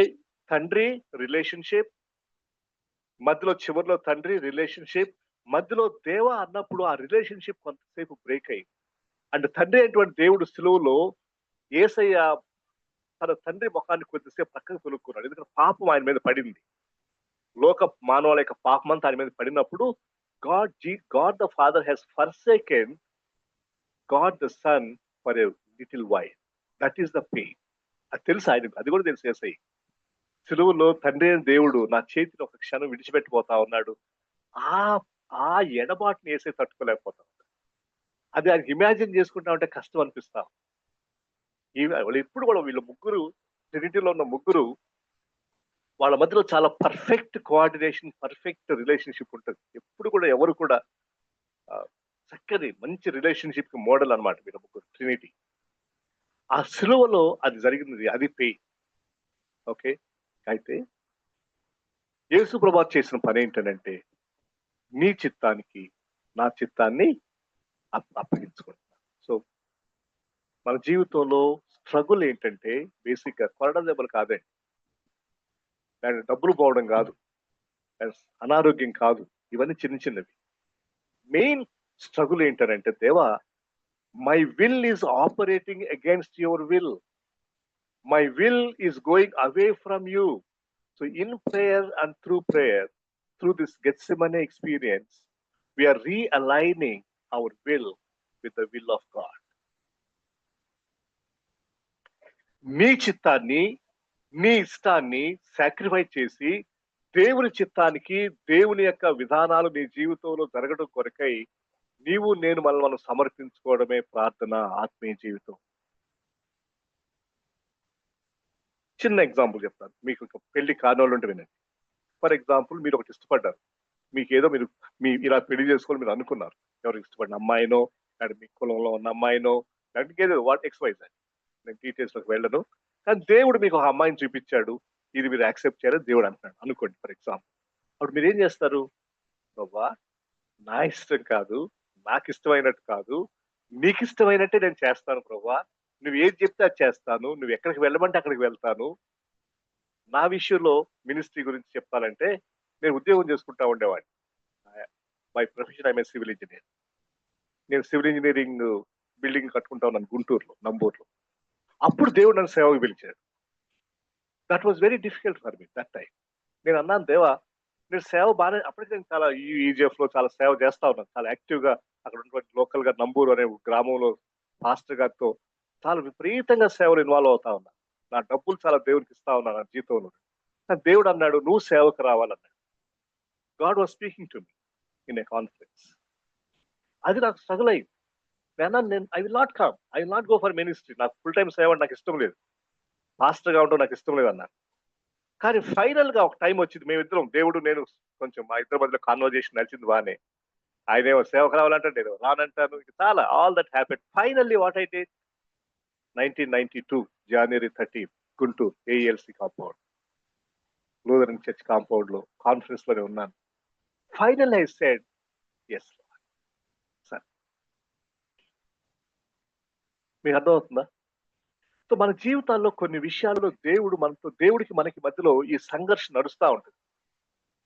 తండ్రి రిలేషన్షిప్, మధ్యలో చివరిలో తండ్రి రిలేషన్షిప్, మధ్యలో దేవ అన్నప్పుడు ఆ రిలేషన్షిప్ కొంతసేపు బ్రేక్ అయింది. అంటే తండ్రి అయినటువంటి దేవుడు సిలువలో యేసయ్య తన తండ్రి ముఖాన్ని కొద్దిసేపు పక్కకు తొలుక్కున్నాడు. ఎందుకంటే పాపం ఆయన మీద పడింది. లోక మానవుల యొక్క పాపం అంతా ఆయన మీద పడినప్పుడు, God the father has forsaken God the son for a little while. That is the pain. అది తెలుసు ఆయన, అది కూడా తెలుసు యేసయ్య. సిలువలో తండ్రి అయిన దేవుడు నా చేతిని ఒక క్షణం విడిచిపెట్టిపోతా ఉన్నాడు. ఆ ఆ ఎడబాటుని యేసయ్య తట్టుకోలేకపోతా ఉన్నాడు. అది ఆయనకి ఇమాజిన్ చేసుకుంటా ఉంటే కష్టం అనిపిస్తా. వాళ్ళు ఎప్పుడు కూడా, వీళ్ళ ముగ్గురు, ట్రినిటీలో ఉన్న ముగ్గురు, వాళ్ళ మధ్యలో చాలా పర్ఫెక్ట్ కోఆర్డినేషన్, పర్ఫెక్ట్ రిలేషన్షిప్ ఉంటుంది. ఎప్పుడు కూడా ఎవరు కూడా చక్కని మంచి రిలేషన్షిప్ కి మోడల్ అనమాట వీళ్ళ ముగ్గురు, ట్రినిటీ. ఆ సిలువలో అది జరిగింది, అది పెయిన్. ఓకే, అయితే యేసు ప్రభు చేసిన పని ఏంటంటే, నీ చిత్తానికి నా చిత్తాన్ని అప్పగించుకుంటున్నాను. సో మన జీవితంలో స్ట్రగుల్ ఏంటంటే, బేసిక్ గా కొరడ దెబ్బలు కాదండి, దాని డబ్బులు పోవడం కాదు, అనారోగ్యం కాదు, ఇవన్నీ చిన్న చిన్నవి. మెయిన్ స్ట్రగుల్ ఏంటంటే, దేవా, my will is operating against your will, my will is going away from you. So in prayer and through this Gethsemane experience, we're realigning our will with the will of God. నీ చిత్తాన్ని, నీ ఇష్టాన్ని సాక్రిఫైస్ చేసి దేవుని చిత్తానికి, దేవుని యొక్క విధానాలు నీ జీవితంలో జరగడం కొరకై నీవు నేను మనం సమర్పించుకోవడమే ప్రార్థన, ఆత్మీయ జీవితం. చిన్న ఎగ్జాంపుల్ చెప్తాను మీకు. పెళ్లి కానోళ్ళు ఉంటే వినండి. ఫర్ ఎగ్జాంపుల్, మీరు ఒకటి ఇష్టపడ్డారు, మీకు ఏదో మీ ఇలా పెళ్లి చేసుకోవాలి మీరు అనుకున్నారు. ఎవరికి ఇష్టపడిన అమ్మాయినో, లేదా మీ కులంలో ఉన్న అమ్మాయినో, లేకపోతే ఏదో వాట్ ఎక్స్వైజ్ అని, నేను డీటెయిల్స్ లోకి వెళ్ళను. కానీ దేవుడు మీకు ఒక అమ్మాయిని చూపించాడు, ఇది మీరు యాక్సెప్ట్ చేయాలని దేవుడు అంటున్నాడు అనుకోండి ఫర్ ఎగ్జాంపుల్. అప్పుడు మీరు ఏం చేస్తారు? బాబా, నా ఇష్టం కాదు, నాకు ఇష్టమైనట్టు కాదు, నీకు ఇష్టమైనట్టే నేను చేస్తాను ప్రభా, నువ్వు ఏది చెప్తే అది చేస్తాను, నువ్వు ఎక్కడికి వెళ్ళమంటే అక్కడికి వెళ్తాను. నా విషయంలో మినిస్ట్రీ గురించి చెప్పాలంటే, నేను ఉద్యోగం చేసుకుంటా ఉండేవాడిని. By profession I'm civil engineer. నేను సివిల్ ఇంజనీరింగ్ బిల్డింగ్ కట్టుకుంటా ఉన్నాను గుంటూరులో, నంబూరులో. అప్పుడు దేవుడు నన్ను సేవకు పిలిచాడు. That was very difficult for me that time. నేను అన్నాను, దేవా, నేను సేవ బాగానే, అప్పటికి నేను చాలా ఈజీఎఫ్ లో చాలా సేవ చేస్తా ఉన్నాను, చాలా యాక్టివ్ గా. అక్కడ ఉన్నటువంటి లోకల్ గా నంబూరు అనే గ్రామంలో పాస్టర్ గారితో చాలా విపరీతంగా సేవలు ఇన్వాల్వ్ అవుతా ఉన్నా. నా డబ్బులు చాలా దేవునికి ఇస్తా ఉన్నాను నా జీవితంలో. దేవుడు అన్నాడు, నువ్వు సేవకు రావాలన్నాడు. God was speaking to me in a conference. అది నాకు స్ట్రగుల్ అయింది. నేను I will not come, I will not go for ministry. నాకు ఫుల్ టైం సేవ నాకు ఇష్టం లేదు. పాస్టర్గా ఉండడం నాకు ఇష్టం లేదన్నాను. కానీ ఫైనల్ గా ఒక టైం వచ్చింది, మేమిద్దరం దేవుడు నేను కొంచెం మా ఇద్దరి మధ్యలో కాన్వర్జేషన్ నడిచింది బానే. ఆయనేమో సేవకు రావాలంటే నేను రానంటాను. చాలా all that happen. Finally what I did 1992 January 13 Guntur ALC compound, lutheran church compound లో కాన్ఫరెన్స్ లోనే ఉన్నాను. Final I said yes sir. మీకు అర్థమవుతుందా? సో మన జీవితాల్లో కొన్ని విషయాల్లో దేవుడికి మనకి మధ్యలో ఈ సంఘర్షణ నడుస్తూ ఉంటుంది.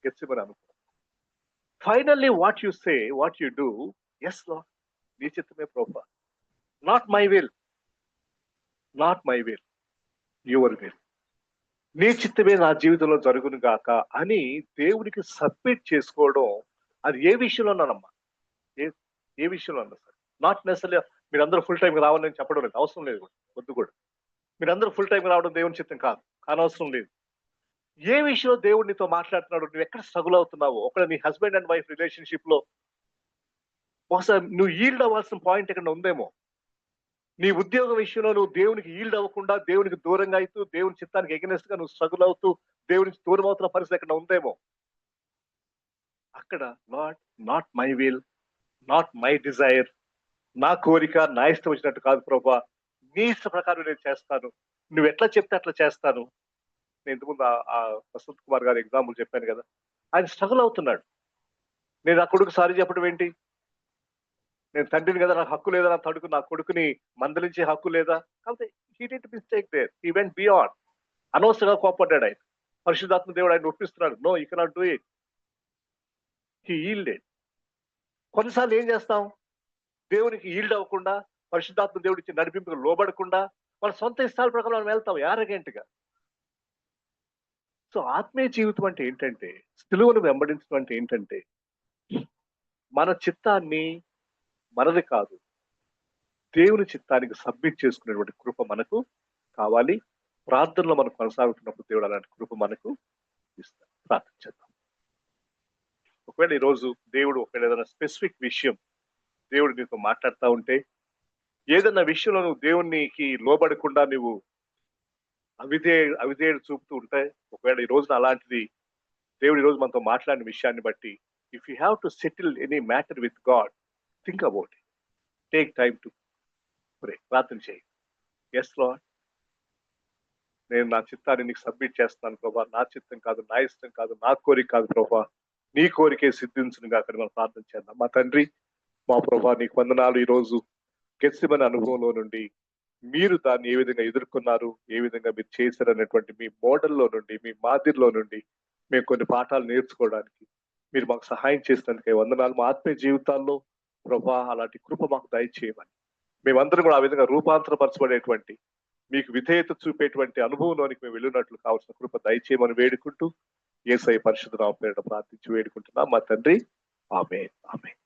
గెత్సేమని అనుకో. Finally what you say, what you do, yes Lord, నీ చిత్తమే ప్రభువా, not my will, not my will, your will, నీ చిత్తమే నా జీవితంలో జరుగును గాక అని దేవుడికి సబ్మిట్ చేసుకోవడం. అది ఏ విషయంలోనమ్మా, ఏ ఏ విషయంలో అన్నా సార్. నాట్ నెసరీ మీరందరూ ఫుల్ టైం రావాలని చెప్పడం లేదు, అవసరం లేదు కూడా, వద్దు కూడా. మీరందరూ ఫుల్ టైం రావడం దేవుని చిత్తం కాదు, కానవసరం లేదు. ఏ విషయంలో దేవుడు నీతో మాట్లాడుతున్నాడు, నువ్వు ఎక్కడ స్ట్రగుల్ అవుతున్నావు, ఒకవేళ నీ హస్బెండ్ అండ్ వైఫ్ రిలేషన్షిప్ లో ఒకసారి నువ్వు ఈల్డ్ అవ్వాల్సిన పాయింట్ ఎక్కడ ఉందేమో. నీ ఉద్యోగ విషయంలో నువ్వు దేవునికి ఈల్డ్ అవ్వకుండా దేవునికి దూరంగా అవుతూ దేవుని చిత్తానికి ఎగనెస్ట్ గా నువ్వు స్ట్రగుల్ అవుతూ దేవునికి దూరం అవుతున్న పరిస్థితి ఎక్కడ ఉందేమో. అక్కడ not my will, not my Dzire, నా కోరిక నా ఇష్టం వచ్చినట్టు కాదు ప్రభా, నీ ఇష్ట ప్రకారం నేను చేస్తాను, నువ్వు ఎట్లా చెప్తే అట్లా చేస్తాను. నేను ఇంతకుముందు ఆ వసంత్ కుమార్ గారి ఎగ్జాంపుల్ చెప్పాను కదా, ఆయన స్ట్రగుల్ అవుతున్నాడు. నేను ఆ కొడుకు సారీ చెప్పడం ఏంటి, నేను తండ్రిని కదా, నాకు హక్కు లేదా నా కొడుకుని మందలించే హక్కు లేదా. కాబట్టి he did mistake there, he went beyond. అనవసరంగా కోపడ్డాడు ఆయన. పరిశుద్ధాత్మ దేవుడు ఆయన ఒప్పిస్తున్నాడు, no you cannot do it. He yielded. కొన్నిసార్లు ఏం చేస్తాం, దేవునికి ఈల్డ్ అవ్వకుండా, పరిశుద్ధాత్మ దేవుడి ఇచ్చి నడిపింపుకు లోబడకుండా మన సొంత ఇష్టాల ప్రకారం మనం వెళ్తాం యారగెంట్ గా. సో ఆత్మీయ జీవితం అంటే ఏంటంటే, సిలువను వెంబడించడం అంటే ఏంటంటే, మన చిత్తాన్ని, మనది కాదు, దేవుని చిత్తానికి సబ్మిట్ చేసుకునేటువంటి కృప మనకు కావాలి. ప్రార్థనలో మనం కొనసాగుతున్నప్పుడు దేవుడు అలాంటి కృప మనకు ఇస్తాడు. ప్రార్థించేద్దాం. ఒకవేళ ఈరోజు దేవుడు ఒకవేళ ఏదైనా స్పెసిఫిక్ విషయం దేవుడు నీతో మాట్లాడుతూ ఉంటే, ఏదన్నా విషయంలో నువ్వు దేవునికి లోబడకుండా నువ్వు అవిధేయుడు చూపుతూ ఉంటే, ఒకవేళ ఈ రోజున అలాంటిది దేవుడు ఈ రోజు మనతో మాట్లాడిన విషయాన్ని బట్టి, if you have to settle any matter with God, think about it, take time to pray, ప్రార్థన చేయి. ఎస్ లార్డ్, నేను నా చిత్తాన్ని నీకు సబ్మిట్ చేస్తున్నాను ప్రభా, నా చిత్తం కాదు, నా ఇష్టం కాదు, నా కోరిక కాదు ప్రభా, నీ కోరికే సిద్ధించునుగా అక్కడ మనం ప్రార్థన చేద్దాం. మా తండ్రి, మా ప్రభా, నీకు వందనాలు. ఈ రోజు గెత్సేమనే అనుభవంలో నుండి మీరు దాన్ని ఏ విధంగా ఎదుర్కొన్నారు, ఏ విధంగా మీరు చేశారనేటువంటి మీ మోడల్లో నుండి, మీ మాదిరిలో నుండి మేము కొన్ని పాఠాలు నేర్చుకోవడానికి మీరు మాకు సహాయం చేసినందుకే వందనాలు. మా ఆత్మీయ జీవితాల్లో ప్రభా అలాంటి కృప మాకు దయచేయమని, మేమందరం కూడా ఆ విధంగా రూపాంతరపరచబడేటువంటి, మీకు విధేయత చూపేటువంటి అనుభవంలోనికి మేము వెళ్ళినట్లు కావాల్సిన కృప దయచేయమని వేడుకుంటూ యేసయ్య పరిశుద్ధ నామమున ప్రార్థించి వేడుకుంటున్నాం మా తండ్రి. ఆమేన్, ఆమేన్.